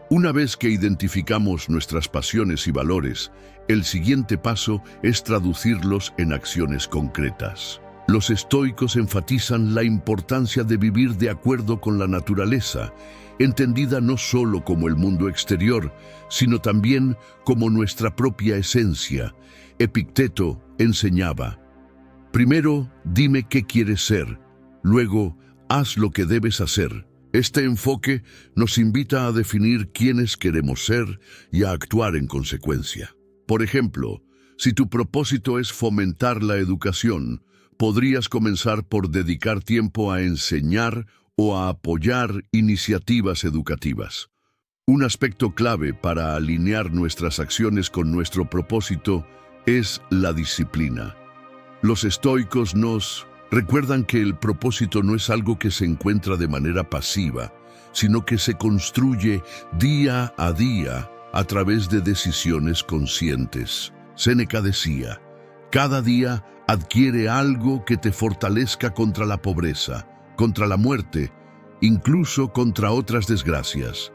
Una vez que identificamos nuestras pasiones y valores, el siguiente paso es traducirlos en acciones concretas. Los estoicos enfatizan la importancia de vivir de acuerdo con la naturaleza, entendida no solo como el mundo exterior, sino también como nuestra propia esencia. Epicteto enseñaba: primero, dime qué quieres ser, luego, haz lo que debes hacer. Este enfoque nos invita a definir quiénes queremos ser y a actuar en consecuencia. Por ejemplo, si tu propósito es fomentar la educación, podrías comenzar por dedicar tiempo a enseñar o a apoyar iniciativas educativas. Un aspecto clave para alinear nuestras acciones con nuestro propósito es la disciplina. Los estoicos nos recuerdan que el propósito no es algo que se encuentra de manera pasiva, sino que se construye día a día a través de decisiones conscientes. Séneca decía: cada día adquiere algo que te fortalezca contra la pobreza, contra la muerte, incluso contra otras desgracias.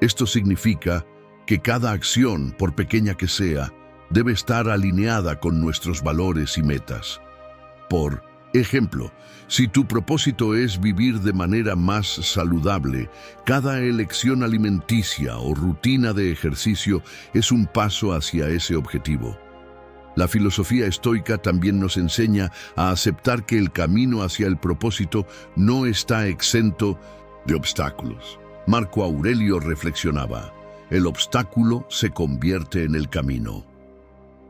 Esto significa que cada acción, por pequeña que sea, debe estar alineada con nuestros valores y metas. Por ejemplo, si tu propósito es vivir de manera más saludable, cada elección alimenticia o rutina de ejercicio es un paso hacia ese objetivo. La filosofía estoica también nos enseña a aceptar que el camino hacia el propósito no está exento de obstáculos. Marco Aurelio reflexionaba: el obstáculo se convierte en el camino.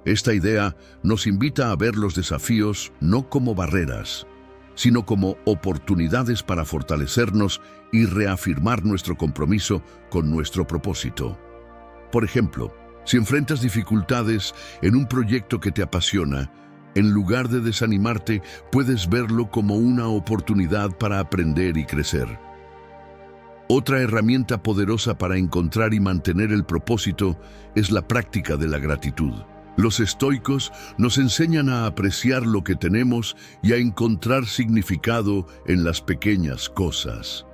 Esta idea nos invita a ver los desafíos no como barreras, sino como oportunidades para fortalecernos y reafirmar nuestro compromiso con nuestro propósito. Por ejemplo, si enfrentas dificultades en un proyecto que te apasiona, en lugar de desanimarte, puedes verlo como una oportunidad para aprender y crecer. Otra herramienta poderosa para encontrar y mantener el propósito es la práctica de la gratitud. Los estoicos nos enseñan a apreciar lo que tenemos y a encontrar significado en las pequeñas cosas.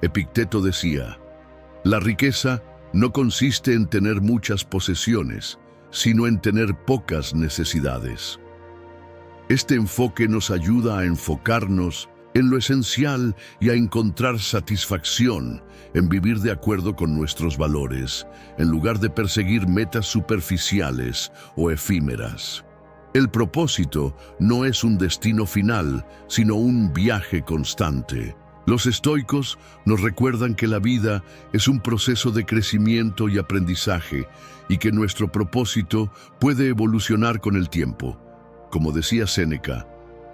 Epicteto decía: la riqueza no consiste en tener muchas posesiones, sino en tener pocas necesidades. Este enfoque nos ayuda a enfocarnos en lo esencial y a encontrar satisfacción en vivir de acuerdo con nuestros valores, en lugar de perseguir metas superficiales o efímeras. El propósito no es un destino final, sino un viaje constante. Los estoicos nos recuerdan que la vida es un proceso de crecimiento y aprendizaje, y que nuestro propósito puede evolucionar con el tiempo. Como decía Séneca,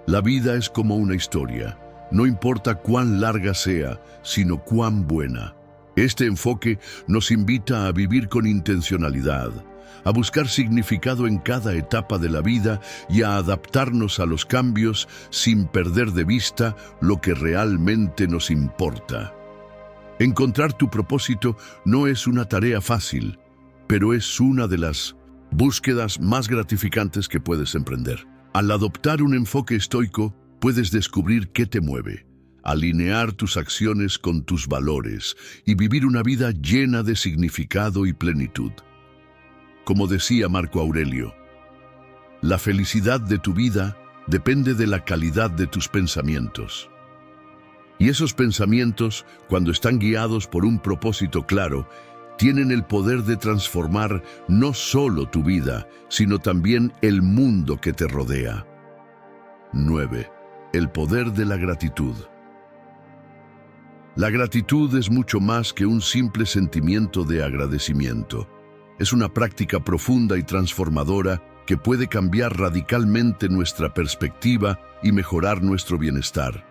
la vida es como una historia. No importa cuán larga sea, sino cuán buena. Este enfoque nos invita a vivir con intencionalidad, a buscar significado en cada etapa de la vida y a adaptarnos a los cambios sin perder de vista lo que realmente nos importa. Encontrar tu propósito no es una tarea fácil, pero es una de las búsquedas más gratificantes que puedes emprender. Al adoptar un enfoque estoico, puedes descubrir qué te mueve, alinear tus acciones con tus valores y vivir una vida llena de significado y plenitud. Como decía Marco Aurelio, la felicidad de tu vida depende de la calidad de tus pensamientos. Y esos pensamientos, cuando están guiados por un propósito claro, tienen el poder de transformar no solo tu vida, sino también el mundo que te rodea. 9. El poder de la gratitud. La gratitud es mucho más que un simple sentimiento de agradecimiento. Es una práctica profunda y transformadora que puede cambiar radicalmente nuestra perspectiva y mejorar nuestro bienestar.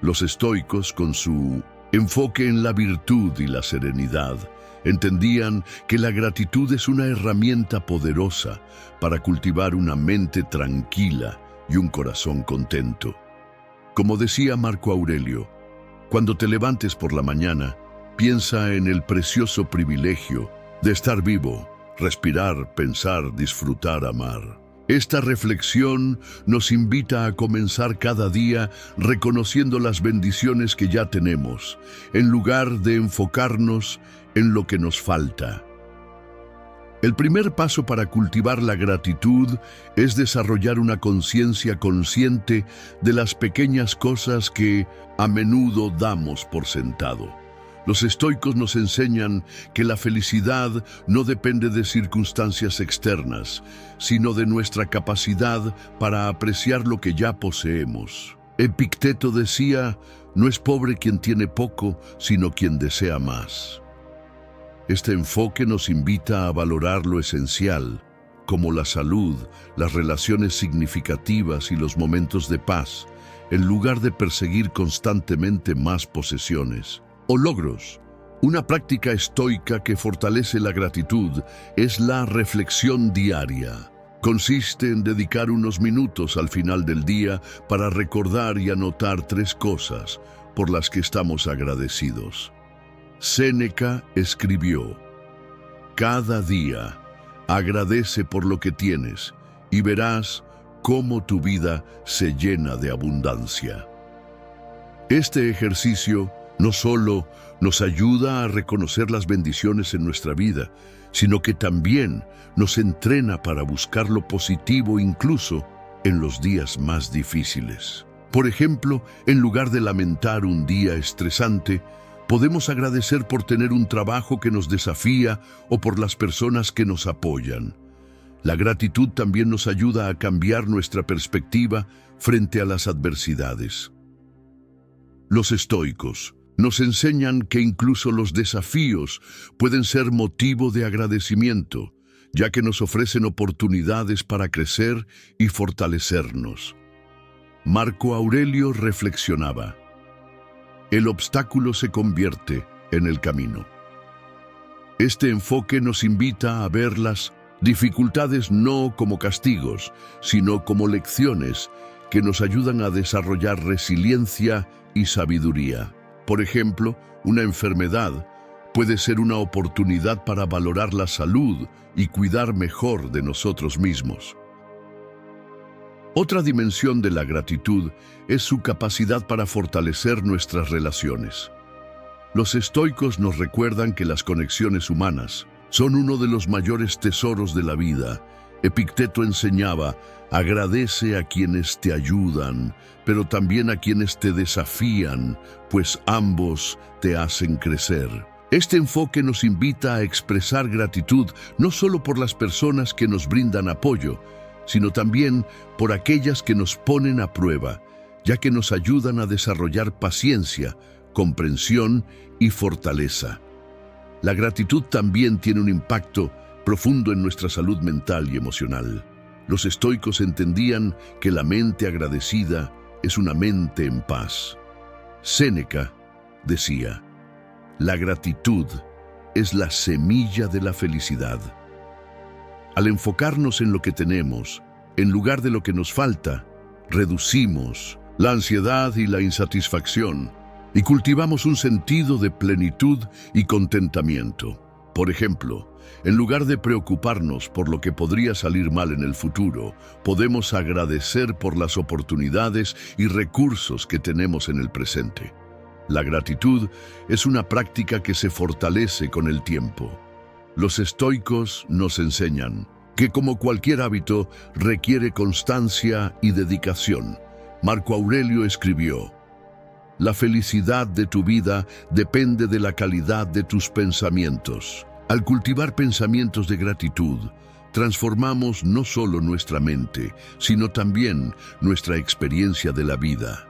Los estoicos, con su enfoque en la virtud y la serenidad, entendían que la gratitud es una herramienta poderosa para cultivar una mente tranquila y un corazón contento. Como decía Marco Aurelio, cuando te levantes por la mañana, piensa en el precioso privilegio de estar vivo, respirar, pensar, disfrutar, amar. Esta reflexión nos invita a comenzar cada día reconociendo las bendiciones que ya tenemos, en lugar de enfocarnos en lo que nos falta. El primer paso para cultivar la gratitud es desarrollar una conciencia consciente de las pequeñas cosas que a menudo damos por sentado. Los estoicos nos enseñan que la felicidad no depende de circunstancias externas, sino de nuestra capacidad para apreciar lo que ya poseemos. Epicteto decía, no es pobre quien tiene poco, sino quien desea más. Este enfoque nos invita a valorar lo esencial, como la salud, las relaciones significativas y los momentos de paz, en lugar de perseguir constantemente más posesiones o logros. Una práctica estoica que fortalece la gratitud es la reflexión diaria. Consiste en dedicar unos minutos al final del día para recordar y anotar 3 cosas por las que estamos agradecidos. Séneca escribió, cada día agradece por lo que tienes y verás cómo tu vida se llena de abundancia. Este ejercicio no solo nos ayuda a reconocer las bendiciones en nuestra vida, sino que también nos entrena para buscar lo positivo incluso en los días más difíciles. Por ejemplo, en lugar de lamentar un día estresante, podemos agradecer por tener un trabajo que nos desafía o por las personas que nos apoyan. La gratitud también nos ayuda a cambiar nuestra perspectiva frente a las adversidades. Los estoicos nos enseñan que incluso los desafíos pueden ser motivo de agradecimiento, ya que nos ofrecen oportunidades para crecer y fortalecernos. Marco Aurelio reflexionaba, el obstáculo se convierte en el camino. Este enfoque nos invita a ver las dificultades no como castigos, sino como lecciones que nos ayudan a desarrollar resiliencia y sabiduría. Por ejemplo, una enfermedad puede ser una oportunidad para valorar la salud y cuidar mejor de nosotros mismos. Otra dimensión de la gratitud es su capacidad para fortalecer nuestras relaciones. Los estoicos nos recuerdan que las conexiones humanas son uno de los mayores tesoros de la vida. Epicteto enseñaba, agradece a quienes te ayudan, pero también a quienes te desafían, pues ambos te hacen crecer. Este enfoque nos invita a expresar gratitud no solo por las personas que nos brindan apoyo, sino también por aquellas que nos ponen a prueba, ya que nos ayudan a desarrollar paciencia, comprensión y fortaleza. La gratitud también tiene un impacto profundo en nuestra salud mental y emocional. Los estoicos entendían que la mente agradecida es una mente en paz. Séneca decía, la gratitud es la semilla de la felicidad. Al enfocarnos en lo que tenemos, en lugar de lo que nos falta, reducimos la ansiedad y la insatisfacción y cultivamos un sentido de plenitud y contentamiento. Por ejemplo, en lugar de preocuparnos por lo que podría salir mal en el futuro, podemos agradecer por las oportunidades y recursos que tenemos en el presente. La gratitud es una práctica que se fortalece con el tiempo. Los estoicos nos enseñan que, como cualquier hábito, requiere constancia y dedicación. Marco Aurelio escribió, la felicidad de tu vida depende de la calidad de tus pensamientos. Al cultivar pensamientos de gratitud, transformamos no solo nuestra mente, sino también nuestra experiencia de la vida.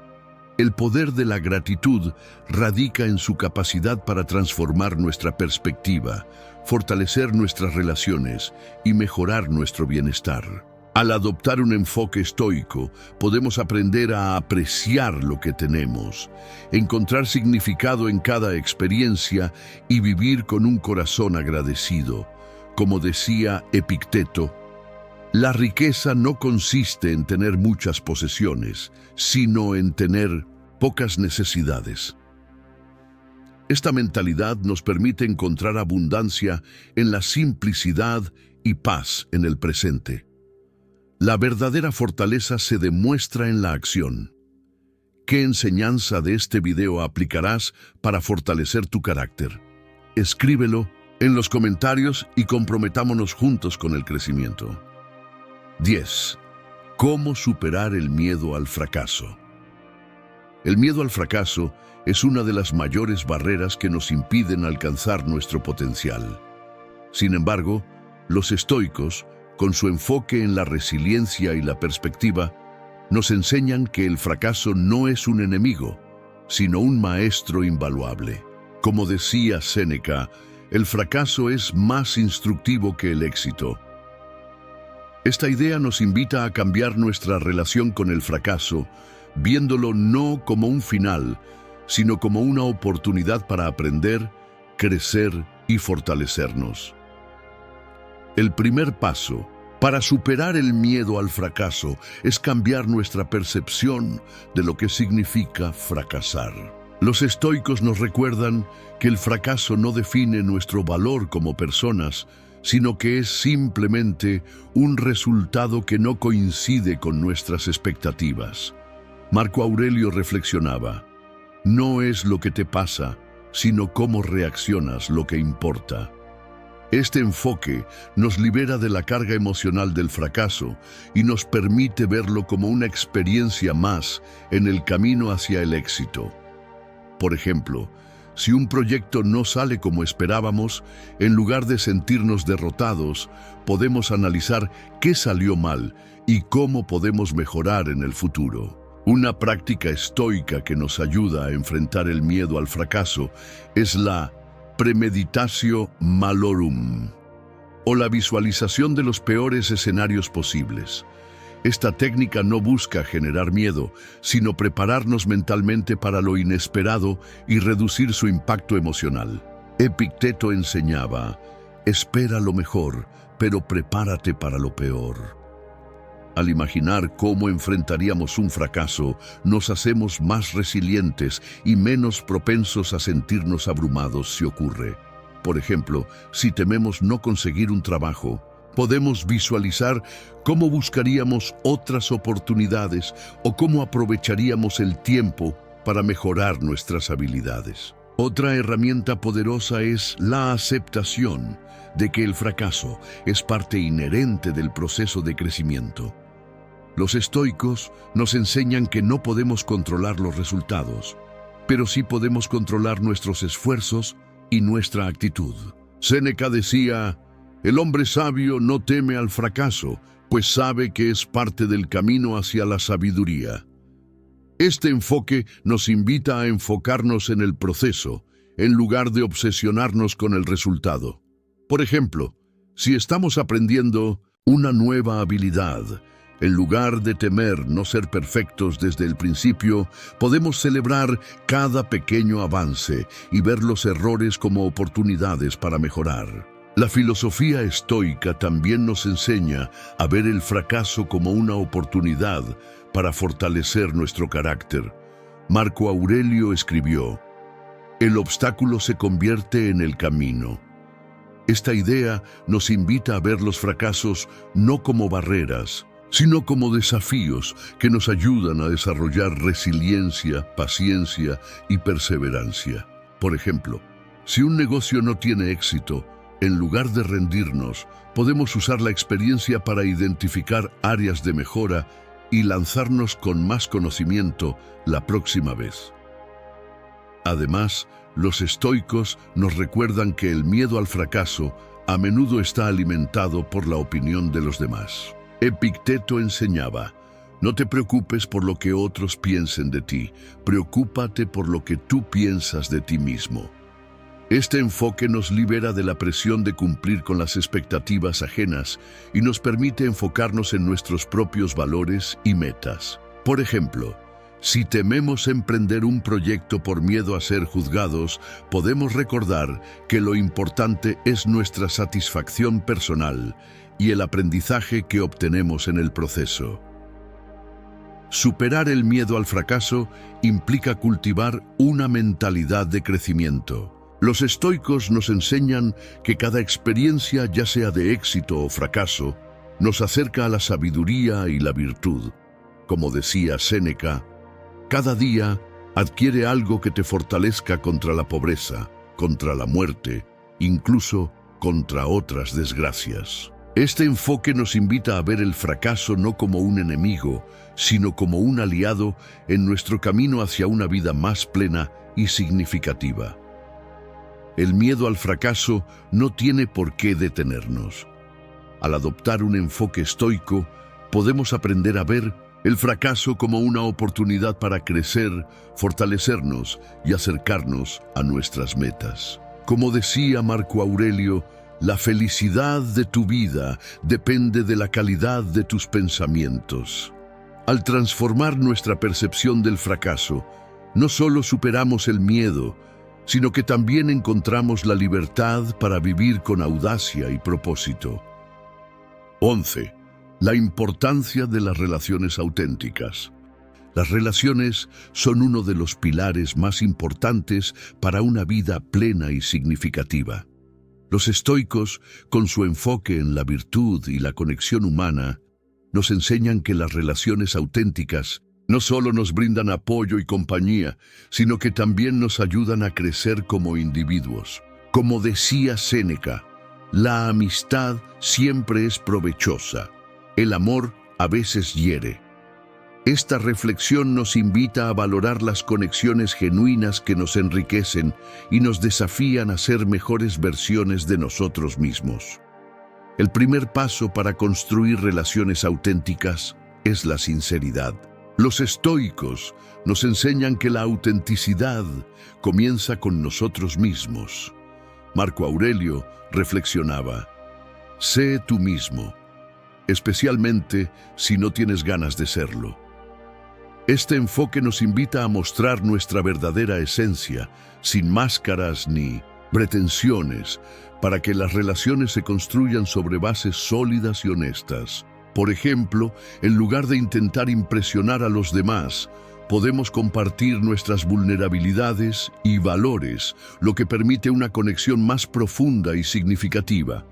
El poder de la gratitud radica en su capacidad para transformar nuestra perspectiva, fortalecer nuestras relaciones y mejorar nuestro bienestar. Al adoptar un enfoque estoico, podemos aprender a apreciar lo que tenemos, encontrar significado en cada experiencia y vivir con un corazón agradecido. Como decía Epicteto, la riqueza no consiste en tener muchas posesiones, sino en tener pocas necesidades. Esta mentalidad nos permite encontrar abundancia en la simplicidad y paz en el presente. La verdadera fortaleza se demuestra en la acción. ¿Qué enseñanza de este video aplicarás para fortalecer tu carácter? Escríbelo en los comentarios y comprometámonos juntos con el crecimiento. 10. ¿Cómo superar el miedo al fracaso? El miedo al fracaso es una de las mayores barreras que nos impiden alcanzar nuestro potencial. Sin embargo, los estoicos, con su enfoque en la resiliencia y la perspectiva, nos enseñan que el fracaso no es un enemigo, sino un maestro invaluable. Como decía Séneca, el fracaso es más instructivo que el éxito. Esta idea nos invita a cambiar nuestra relación con el fracaso, viéndolo no como un final, sino como una oportunidad para aprender, crecer y fortalecernos. El primer paso para superar el miedo al fracaso es cambiar nuestra percepción de lo que significa fracasar. Los estoicos nos recuerdan que el fracaso no define nuestro valor como personas, sino que es simplemente un resultado que no coincide con nuestras expectativas. Marco Aurelio reflexionaba: no es lo que te pasa, sino cómo reaccionas lo que importa. Este enfoque nos libera de la carga emocional del fracaso y nos permite verlo como una experiencia más en el camino hacia el éxito. Por ejemplo, si un proyecto no sale como esperábamos, en lugar de sentirnos derrotados, podemos analizar qué salió mal y cómo podemos mejorar en el futuro. Una práctica estoica que nos ayuda a enfrentar el miedo al fracaso es la premeditatio malorum, o la visualización de los peores escenarios posibles. Esta técnica no busca generar miedo, sino prepararnos mentalmente para lo inesperado y reducir su impacto emocional. Epicteto enseñaba: espera lo mejor, pero prepárate para lo peor. Al imaginar cómo enfrentaríamos un fracaso, nos hacemos más resilientes y menos propensos a sentirnos abrumados si ocurre. Por ejemplo, si tememos no conseguir un trabajo, podemos visualizar cómo buscaríamos otras oportunidades o cómo aprovecharíamos el tiempo para mejorar nuestras habilidades. Otra herramienta poderosa es la aceptación de que el fracaso es parte inherente del proceso de crecimiento. Los estoicos nos enseñan que no podemos controlar los resultados, pero sí podemos controlar nuestros esfuerzos y nuestra actitud. Séneca decía: el hombre sabio no teme al fracaso, pues sabe que es parte del camino hacia la sabiduría. Este enfoque nos invita a enfocarnos en el proceso, en lugar de obsesionarnos con el resultado. Por ejemplo, si estamos aprendiendo una nueva habilidad, en lugar de temer no ser perfectos desde el principio, podemos celebrar cada pequeño avance y ver los errores como oportunidades para mejorar. La filosofía estoica también nos enseña a ver el fracaso como una oportunidad para fortalecer nuestro carácter. Marco Aurelio escribió: el obstáculo se convierte en el camino. Esta idea nos invita a ver los fracasos no como barreras, sino como desafíos que nos ayudan a desarrollar resiliencia, paciencia y perseverancia. Por ejemplo, si un negocio no tiene éxito, en lugar de rendirnos, podemos usar la experiencia para identificar áreas de mejora y lanzarnos con más conocimiento la próxima vez. Además, los estoicos nos recuerdan que el miedo al fracaso a menudo está alimentado por la opinión de los demás. Epicteto enseñaba: no te preocupes por lo que otros piensen de ti, preocúpate por lo que tú piensas de ti mismo. Este enfoque nos libera de la presión de cumplir con las expectativas ajenas y nos permite enfocarnos en nuestros propios valores y metas. Por ejemplo, si tememos emprender un proyecto por miedo a ser juzgados, podemos recordar que lo importante es nuestra satisfacción personal y el aprendizaje que obtenemos en el proceso. Superar el miedo al fracaso implica cultivar una mentalidad de crecimiento. Los estoicos nos enseñan que cada experiencia, ya sea de éxito o fracaso, nos acerca a la sabiduría y la virtud. Como decía Séneca, cada día adquiere algo que te fortalezca contra la pobreza, contra la muerte incluso contra otras desgracias. Este enfoque nos invita a ver el fracaso no como un enemigo, sino como un aliado en nuestro camino hacia una vida más plena y significativa. El miedo al fracaso no tiene por qué detenernos. Al adoptar un enfoque estoico, podemos aprender a ver el fracaso como una oportunidad para crecer, fortalecernos y acercarnos a nuestras metas. Como decía Marco Aurelio, la felicidad de tu vida depende de la calidad de tus pensamientos. Al transformar nuestra percepción del fracaso, no solo superamos el miedo, sino que también encontramos la libertad para vivir con audacia y propósito. 11. La importancia de las relaciones auténticas. Las relaciones son uno de los pilares más importantes para una vida plena y significativa. Los estoicos, con su enfoque en la virtud y la conexión humana, nos enseñan que las relaciones auténticas no solo nos brindan apoyo y compañía, sino que también nos ayudan a crecer como individuos. Como decía Séneca, la amistad siempre es provechosa. El amor a veces hiere. Esta reflexión nos invita a valorar las conexiones genuinas que nos enriquecen y nos desafían a ser mejores versiones de nosotros mismos. El primer paso para construir relaciones auténticas es la sinceridad. Los estoicos nos enseñan que la autenticidad comienza con nosotros mismos. Marco Aurelio reflexionaba: sé tú mismo, especialmente si no tienes ganas de serlo. Este enfoque nos invita a mostrar nuestra verdadera esencia, sin máscaras ni pretensiones, para que las relaciones se construyan sobre bases sólidas y honestas. Por ejemplo, en lugar de intentar impresionar a los demás, podemos compartir nuestras vulnerabilidades y valores, lo que permite una conexión más profunda y significativa.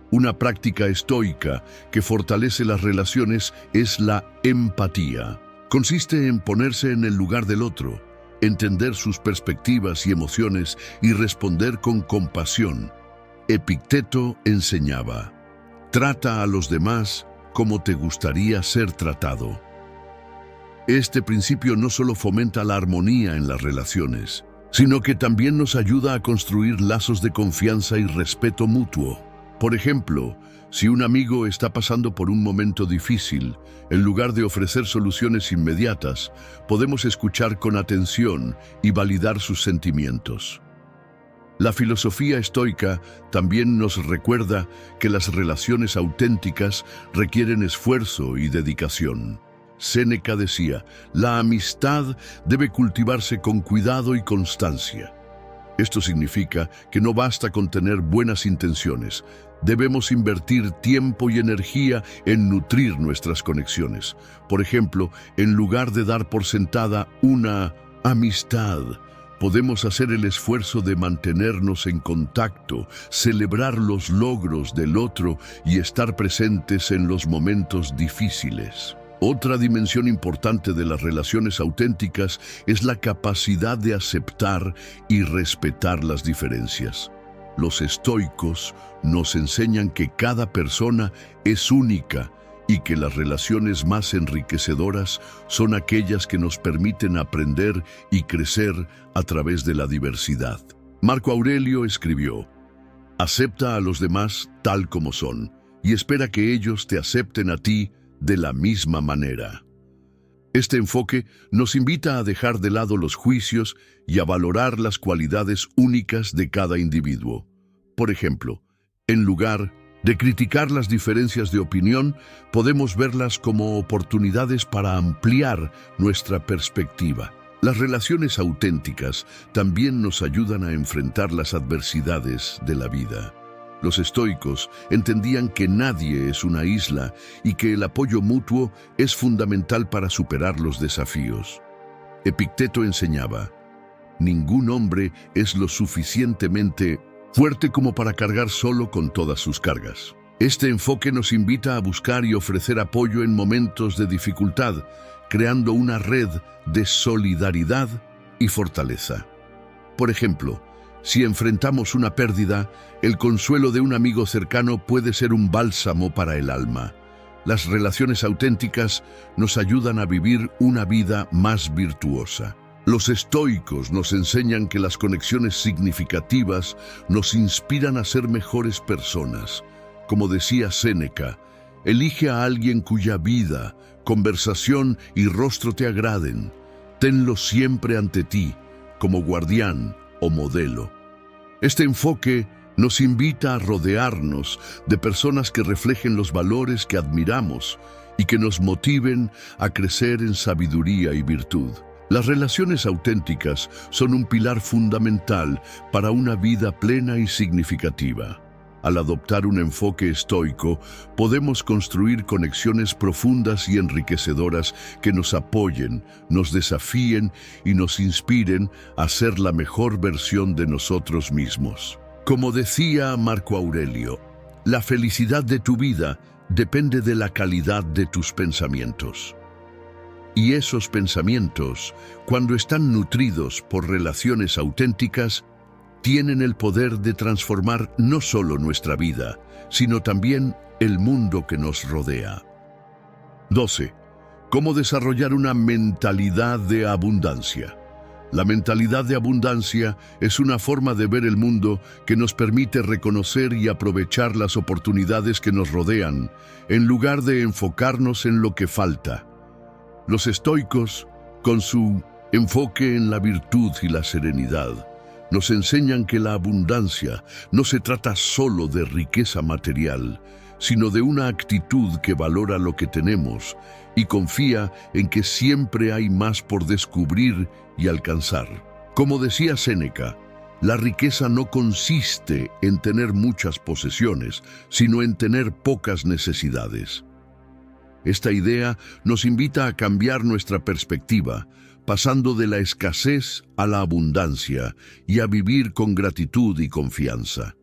Una práctica estoica que fortalece las relaciones es la empatía. Consiste en ponerse en el lugar del otro, entender sus perspectivas y emociones y responder con compasión. Epicteto enseñaba: trata a los demás como te gustaría ser tratado. Este principio no solo fomenta la armonía en las relaciones, sino que también nos ayuda a construir lazos de confianza y respeto mutuo. Por ejemplo, si un amigo está pasando por un momento difícil, en lugar de ofrecer soluciones inmediatas, podemos escuchar con atención y validar sus sentimientos. La filosofía estoica también nos recuerda que las relaciones auténticas requieren esfuerzo y dedicación. Séneca decía: la amistad debe cultivarse con cuidado y constancia. Esto significa que no basta con tener buenas intenciones. Debemos invertir tiempo y energía en nutrir nuestras conexiones. Por ejemplo, en lugar de dar por sentada una amistad, podemos hacer el esfuerzo de mantenernos en contacto, celebrar los logros del otro y estar presentes en los momentos difíciles. Otra dimensión importante de las relaciones auténticas es la capacidad de aceptar y respetar las diferencias. Los estoicos nos enseñan que cada persona es única y que las relaciones más enriquecedoras son aquellas que nos permiten aprender y crecer a través de la diversidad. Marco Aurelio escribió: acepta a los demás tal como son y espera que ellos te acepten a ti de la misma manera. Este enfoque nos invita a dejar de lado los juicios y a valorar las cualidades únicas de cada individuo. Por ejemplo, en lugar de criticar las diferencias de opinión, podemos verlas como oportunidades para ampliar nuestra perspectiva. Las relaciones auténticas también nos ayudan a enfrentar las adversidades de la vida. Los estoicos entendían que nadie es una isla y que el apoyo mutuo es fundamental para superar los desafíos. Epicteto enseñaba: ningún hombre es lo suficientemente fuerte como para cargar solo con todas sus cargas. Este enfoque nos invita a buscar y ofrecer apoyo en momentos de dificultad, creando una red de solidaridad y fortaleza. Por ejemplo, Si enfrentamos una pérdida, el consuelo de un amigo cercano puede ser un bálsamo para el alma. Las relaciones auténticas nos ayudan a vivir una vida más virtuosa. Los estoicos nos enseñan que las conexiones significativas nos inspiran a ser mejores personas. Como decía Séneca, elige a alguien cuya vida, conversación y rostro te agraden. Tenlo siempre ante ti, como guardián o modelo. Este enfoque nos invita a rodearnos de personas que reflejen los valores que admiramos y que nos motiven a crecer en sabiduría y virtud. Las relaciones auténticas son un pilar fundamental para una vida plena y significativa. Al adoptar un enfoque estoico, podemos construir conexiones profundas y enriquecedoras que nos apoyen, nos desafíen y nos inspiren a ser la mejor versión de nosotros mismos. Como decía Marco Aurelio, la felicidad de tu vida depende de la calidad de tus pensamientos. Y esos pensamientos, cuando están nutridos por relaciones auténticas, tienen el poder de transformar no solo nuestra vida, sino también el mundo que nos rodea. 12. ¿Cómo desarrollar una mentalidad de abundancia? La mentalidad de abundancia es una forma de ver el mundo que nos permite reconocer y aprovechar las oportunidades que nos rodean, en lugar de enfocarnos en lo que falta. Los estoicos, con su enfoque en la virtud y la serenidad, nos enseñan que la abundancia no se trata solo de riqueza material, sino de una actitud que valora lo que tenemos y confía en que siempre hay más por descubrir y alcanzar. Como decía Séneca, la riqueza no consiste en tener muchas posesiones, sino en tener pocas necesidades. Esta idea nos invita a cambiar nuestra perspectiva, pasando de la escasez a la abundancia y a vivir con gratitud y confianza.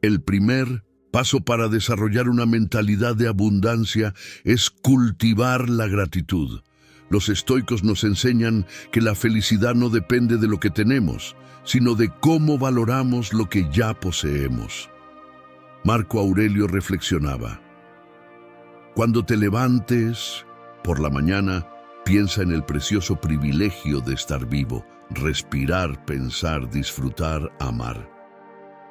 El primer paso para desarrollar una mentalidad de abundancia es cultivar la gratitud. Los estoicos nos enseñan que la felicidad no depende de lo que tenemos, sino de cómo valoramos lo que ya poseemos. Marco Aurelio reflexionaba: cuando te levantes por la mañana, piensa en el precioso privilegio de estar vivo, respirar, pensar, disfrutar, amar.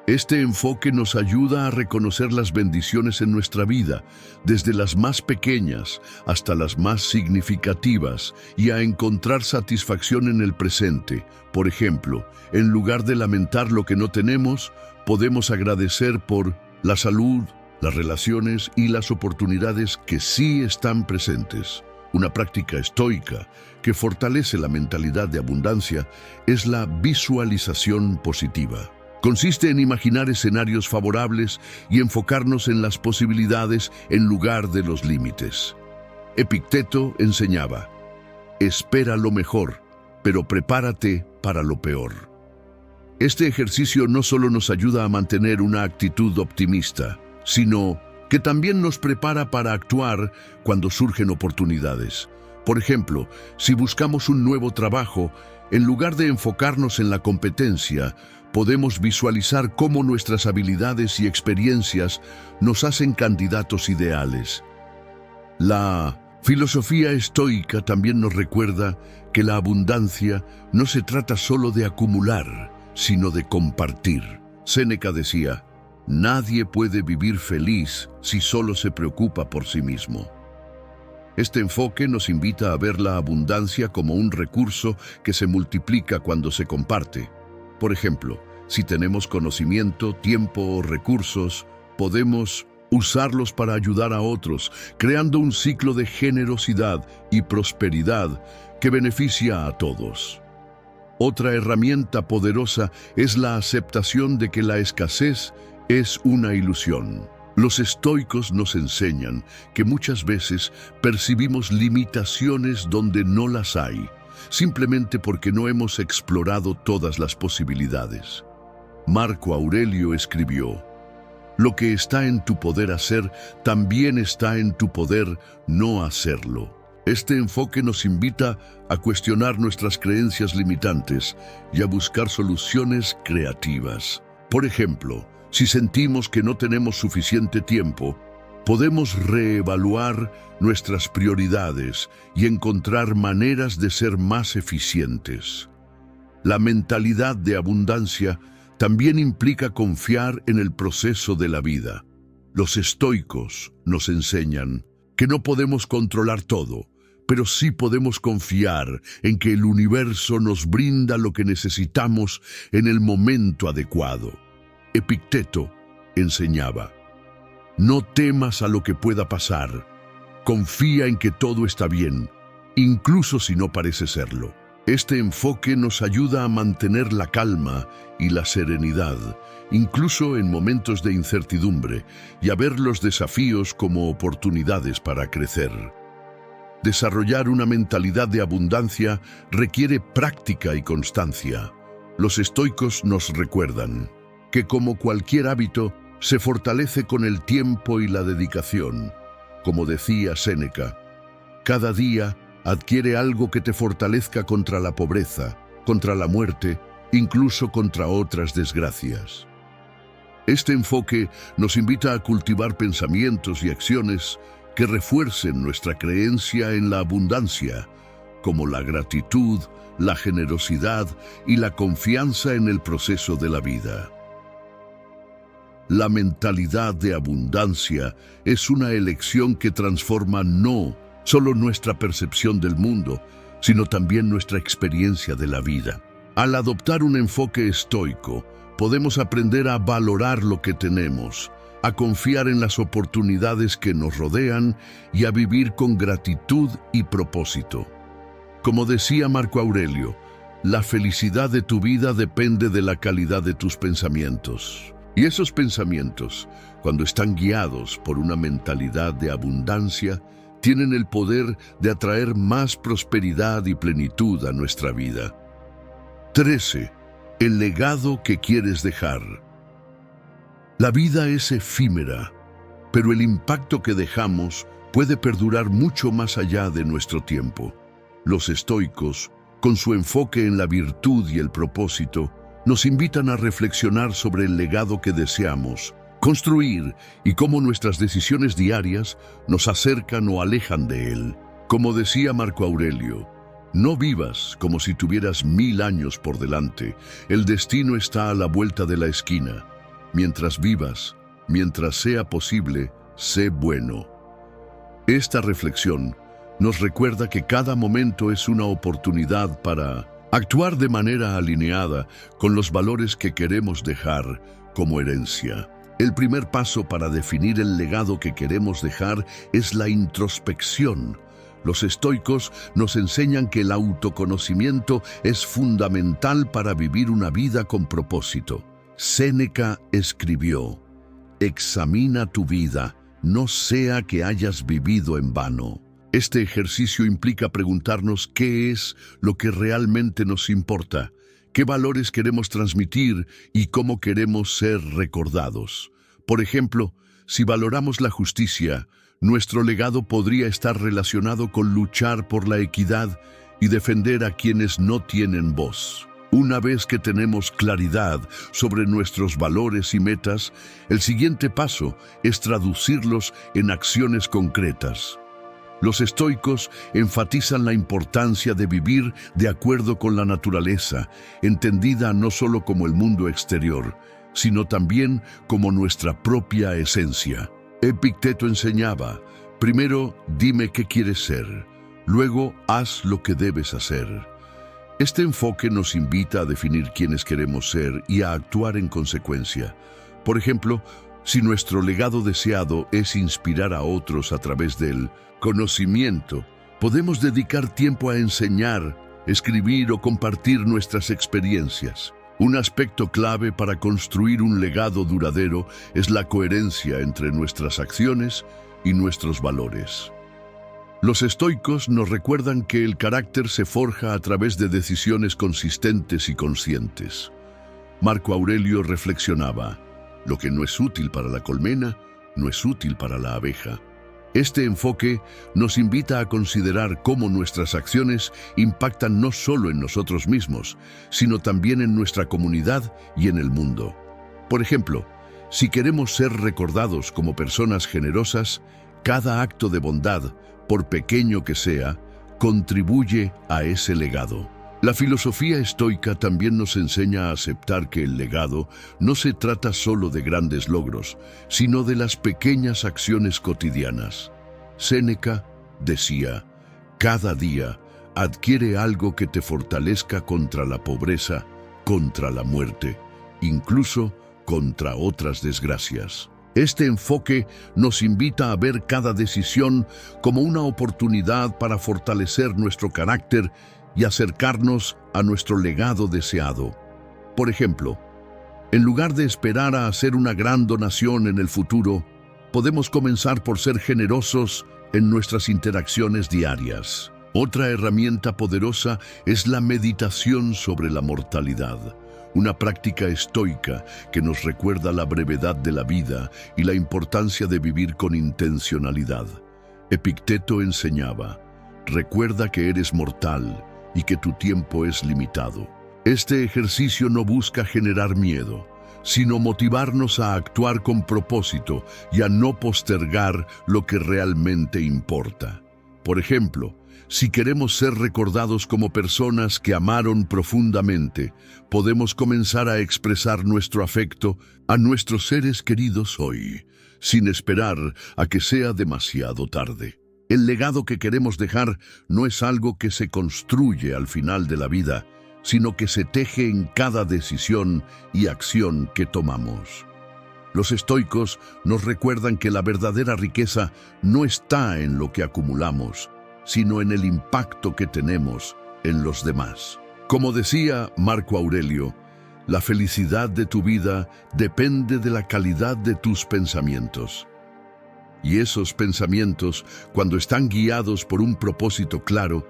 Este enfoque nos ayuda a reconocer las bendiciones en nuestra vida, desde las más pequeñas hasta las más significativas, y a encontrar satisfacción en el presente. Por ejemplo, en lugar de lamentar lo que no tenemos, podemos agradecer por la salud, las relaciones y las oportunidades que sí están presentes. Una práctica estoica que fortalece la mentalidad de abundancia es la visualización positiva. Consiste en imaginar escenarios favorables y enfocarnos en las posibilidades en lugar de los límites. Epicteto enseñaba: espera lo mejor, pero prepárate para lo peor. Este ejercicio no solo nos ayuda a mantener una actitud optimista, sino que también nos prepara para actuar cuando surgen oportunidades. Por ejemplo, si buscamos un nuevo trabajo, en lugar de enfocarnos en la competencia, podemos visualizar cómo nuestras habilidades y experiencias nos hacen candidatos ideales. La filosofía estoica también nos recuerda que la abundancia no se trata solo de acumular, sino de compartir. Séneca decía: nadie puede vivir feliz si solo se preocupa por sí mismo. Este enfoque nos invita a ver la abundancia como un recurso que se multiplica cuando se comparte. Por ejemplo, si tenemos conocimiento, tiempo o recursos, podemos usarlos para ayudar a otros, creando un ciclo de generosidad y prosperidad que beneficia a todos. Otra herramienta poderosa es la aceptación de que la escasez es una ilusión. Los estoicos nos enseñan que muchas veces percibimos limitaciones donde no las hay, simplemente porque no hemos explorado todas las posibilidades. Marco Aurelio escribió: lo que está en tu poder hacer, también está en tu poder no hacerlo. Este enfoque nos invita a cuestionar nuestras creencias limitantes y a buscar soluciones creativas. Por ejemplo, si sentimos que no tenemos suficiente tiempo, podemos reevaluar nuestras prioridades y encontrar maneras de ser más eficientes. La mentalidad de abundancia también implica confiar en el proceso de la vida. Los estoicos nos enseñan que no podemos controlar todo, pero sí podemos confiar en que el universo nos brinda lo que necesitamos en el momento adecuado. Epicteto enseñaba: no temas a lo que pueda pasar, confía en que todo está bien, incluso si no parece serlo. Este enfoque nos ayuda a mantener la calma y la serenidad, incluso en momentos de incertidumbre, y a ver los desafíos como oportunidades para crecer. Desarrollar una mentalidad de abundancia requiere práctica y constancia. Los estoicos nos recuerdan que, como cualquier hábito, se fortalece con el tiempo y la dedicación. Como decía Séneca, cada día adquiere algo que te fortalezca contra la pobreza, contra la muerte, incluso contra otras desgracias. Este enfoque nos invita a cultivar pensamientos y acciones que refuercen nuestra creencia en la abundancia, como la gratitud, la generosidad y la confianza en el proceso de la vida. La mentalidad de abundancia es una elección que transforma no solo nuestra percepción del mundo, sino también nuestra experiencia de la vida. Al adoptar un enfoque estoico, podemos aprender a valorar lo que tenemos, a confiar en las oportunidades que nos rodean y a vivir con gratitud y propósito. Como decía Marco Aurelio, la felicidad de tu vida depende de la calidad de tus pensamientos. Y esos pensamientos, cuando están guiados por una mentalidad de abundancia, tienen el poder de atraer más prosperidad y plenitud a nuestra vida. 13. El legado que quieres dejar. La vida es efímera, pero el impacto que dejamos puede perdurar mucho más allá de nuestro tiempo. Los estoicos, con su enfoque en la virtud y el propósito, nos invitan a reflexionar sobre el legado que deseamos construir y cómo nuestras decisiones diarias nos acercan o alejan de él. Como decía Marco Aurelio, no vivas como si tuvieras 1000 años por delante. El destino está a la vuelta de la esquina. Mientras vivas, mientras sea posible, sé bueno. Esta reflexión nos recuerda que cada momento es una oportunidad para actuar de manera alineada con los valores que queremos dejar como herencia. El primer paso para definir el legado que queremos dejar es la introspección. Los estoicos nos enseñan que el autoconocimiento es fundamental para vivir una vida con propósito. Séneca escribió: examina tu vida, no sea que hayas vivido en vano. Este ejercicio implica preguntarnos qué es lo que realmente nos importa, qué valores queremos transmitir y cómo queremos ser recordados. Por ejemplo, si valoramos la justicia, nuestro legado podría estar relacionado con luchar por la equidad y defender a quienes no tienen voz. Una vez que tenemos claridad sobre nuestros valores y metas, el siguiente paso es traducirlos en acciones concretas. Los estoicos enfatizan la importancia de vivir de acuerdo con la naturaleza, entendida no solo como el mundo exterior, sino también como nuestra propia esencia. Epicteto enseñaba: primero dime qué quieres ser, luego haz lo que debes hacer. Este enfoque nos invita a definir quiénes queremos ser y a actuar en consecuencia. Por ejemplo, si nuestro legado deseado es inspirar a otros a través del conocimiento, podemos dedicar tiempo a enseñar, escribir o compartir nuestras experiencias. Un aspecto clave para construir un legado duradero es la coherencia entre nuestras acciones y nuestros valores. Los estoicos nos recuerdan que el carácter se forja a través de decisiones consistentes y conscientes. Marco Aurelio reflexionaba: lo que no es útil para la colmena, no es útil para la abeja. Este enfoque nos invita a considerar cómo nuestras acciones impactan no solo en nosotros mismos, sino también en nuestra comunidad y en el mundo. Por ejemplo, si queremos ser recordados como personas generosas, cada acto de bondad, por pequeño que sea, contribuye a ese legado. La filosofía estoica también nos enseña a aceptar que el legado no se trata solo de grandes logros, sino de las pequeñas acciones cotidianas. Séneca decía, cada día adquiere algo que te fortalezca contra la pobreza, contra la muerte, incluso contra otras desgracias. Este enfoque nos invita a ver cada decisión como una oportunidad para fortalecer nuestro carácter y acercarnos a nuestro legado deseado. Por ejemplo, en lugar de esperar a hacer una gran donación en el futuro, podemos comenzar por ser generosos en nuestras interacciones diarias. Otra herramienta poderosa es la meditación sobre la mortalidad, una práctica estoica que nos recuerda la brevedad de la vida y la importancia de vivir con intencionalidad. Epicteto enseñaba, recuerda que eres mortal y que tu tiempo es limitado. Este ejercicio no busca generar miedo, sino motivarnos a actuar con propósito y a no postergar lo que realmente importa. Por ejemplo, si queremos ser recordados como personas que amaron profundamente, podemos comenzar a expresar nuestro afecto a nuestros seres queridos hoy, sin esperar a que sea demasiado tarde. El legado que queremos dejar no es algo que se construye al final de la vida, sino que se teje en cada decisión y acción que tomamos. Los estoicos nos recuerdan que la verdadera riqueza no está en lo que acumulamos, sino en el impacto que tenemos en los demás. Como decía Marco Aurelio, la felicidad de tu vida depende de la calidad de tus pensamientos. Y esos pensamientos, cuando están guiados por un propósito claro,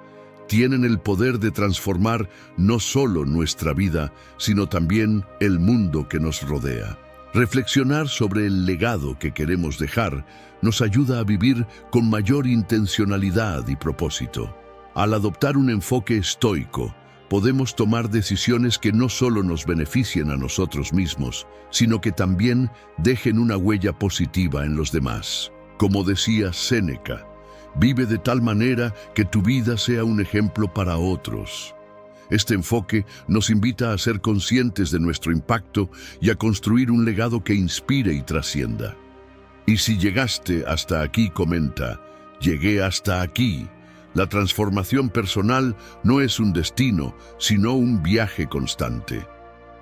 tienen el poder de transformar no solo nuestra vida, sino también el mundo que nos rodea. Reflexionar sobre el legado que queremos dejar nos ayuda a vivir con mayor intencionalidad y propósito. Al adoptar un enfoque estoico, podemos tomar decisiones que no solo nos beneficien a nosotros mismos, sino que también dejen una huella positiva en los demás. Como decía Séneca, vive de tal manera que tu vida sea un ejemplo para otros. Este enfoque nos invita a ser conscientes de nuestro impacto y a construir un legado que inspire y trascienda. Y si llegaste hasta aquí, comenta, llegué hasta aquí. La transformación personal no es un destino, sino un viaje constante.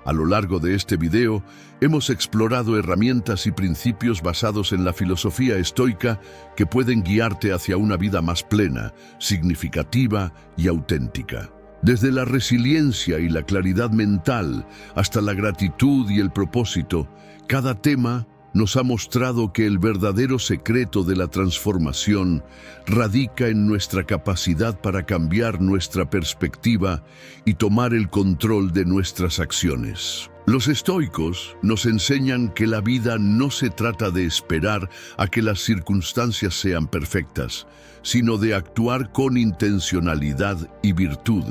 A lo largo de este video, hemos explorado herramientas y principios basados en la filosofía estoica que pueden guiarte hacia una vida más plena, significativa y auténtica. Desde la resiliencia y la claridad mental hasta la gratitud y el propósito, cada tema nos ha mostrado que el verdadero secreto de la transformación radica en nuestra capacidad para cambiar nuestra perspectiva y tomar el control de nuestras acciones. Los estoicos nos enseñan que la vida no se trata de esperar a que las circunstancias sean perfectas, sino de actuar con intencionalidad y virtud,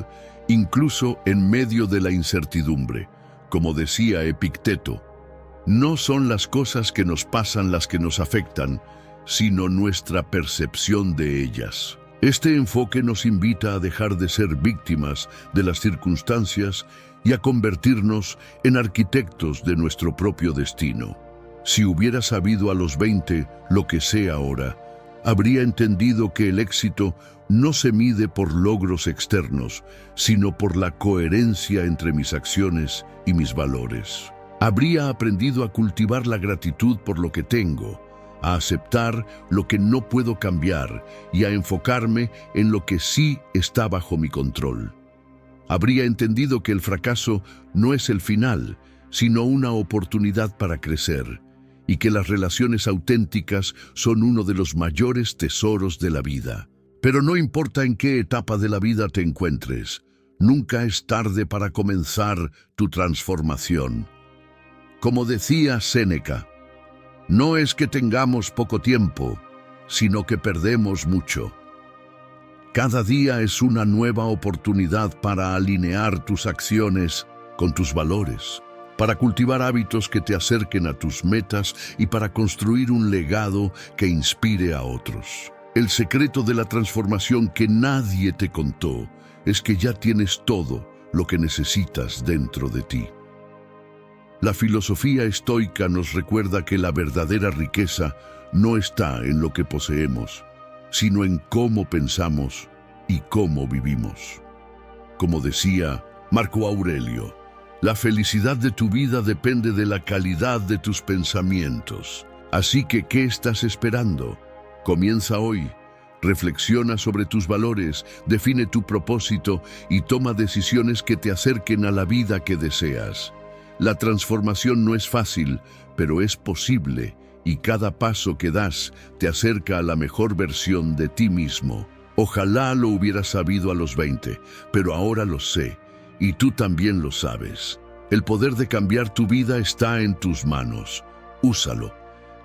incluso en medio de la incertidumbre. Como decía Epicteto, no son las cosas que nos pasan las que nos afectan, sino nuestra percepción de ellas. Este enfoque nos invita a dejar de ser víctimas de las circunstancias y a convertirnos en arquitectos de nuestro propio destino. Si hubiera sabido a los 20 lo que sé ahora, habría entendido que el éxito no se mide por logros externos, sino por la coherencia entre mis acciones y mis valores. Habría aprendido a cultivar la gratitud por lo que tengo, a aceptar lo que no puedo cambiar y a enfocarme en lo que sí está bajo mi control. Habría entendido que el fracaso no es el final, sino una oportunidad para crecer, y que las relaciones auténticas son uno de los mayores tesoros de la vida. Pero no importa en qué etapa de la vida te encuentres, nunca es tarde para comenzar tu transformación. Como decía Séneca, no es que tengamos poco tiempo, sino que perdemos mucho. Cada día es una nueva oportunidad para alinear tus acciones con tus valores, para cultivar hábitos que te acerquen a tus metas y para construir un legado que inspire a otros. El secreto de la transformación que nadie te contó es que ya tienes todo lo que necesitas dentro de ti. La filosofía estoica nos recuerda que la verdadera riqueza no está en lo que poseemos, sino en cómo pensamos y cómo vivimos. Como decía Marco Aurelio, la felicidad de tu vida depende de la calidad de tus pensamientos. Así que, ¿qué estás esperando? Comienza hoy. Reflexiona sobre tus valores, define tu propósito y toma decisiones que te acerquen a la vida que deseas. La transformación no es fácil, pero es posible, y cada paso que das te acerca a la mejor versión de ti mismo. Ojalá lo hubiera sabido a los 20, pero ahora lo sé, y tú también lo sabes. El poder de cambiar tu vida está en tus manos. Úsalo.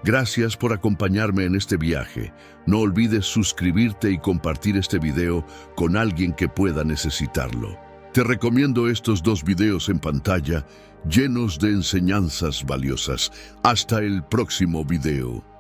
Gracias por acompañarme en este viaje. No olvides suscribirte y compartir este video con alguien que pueda necesitarlo. Te recomiendo estos 2 videos en pantalla llenos de enseñanzas valiosas. Hasta el próximo video.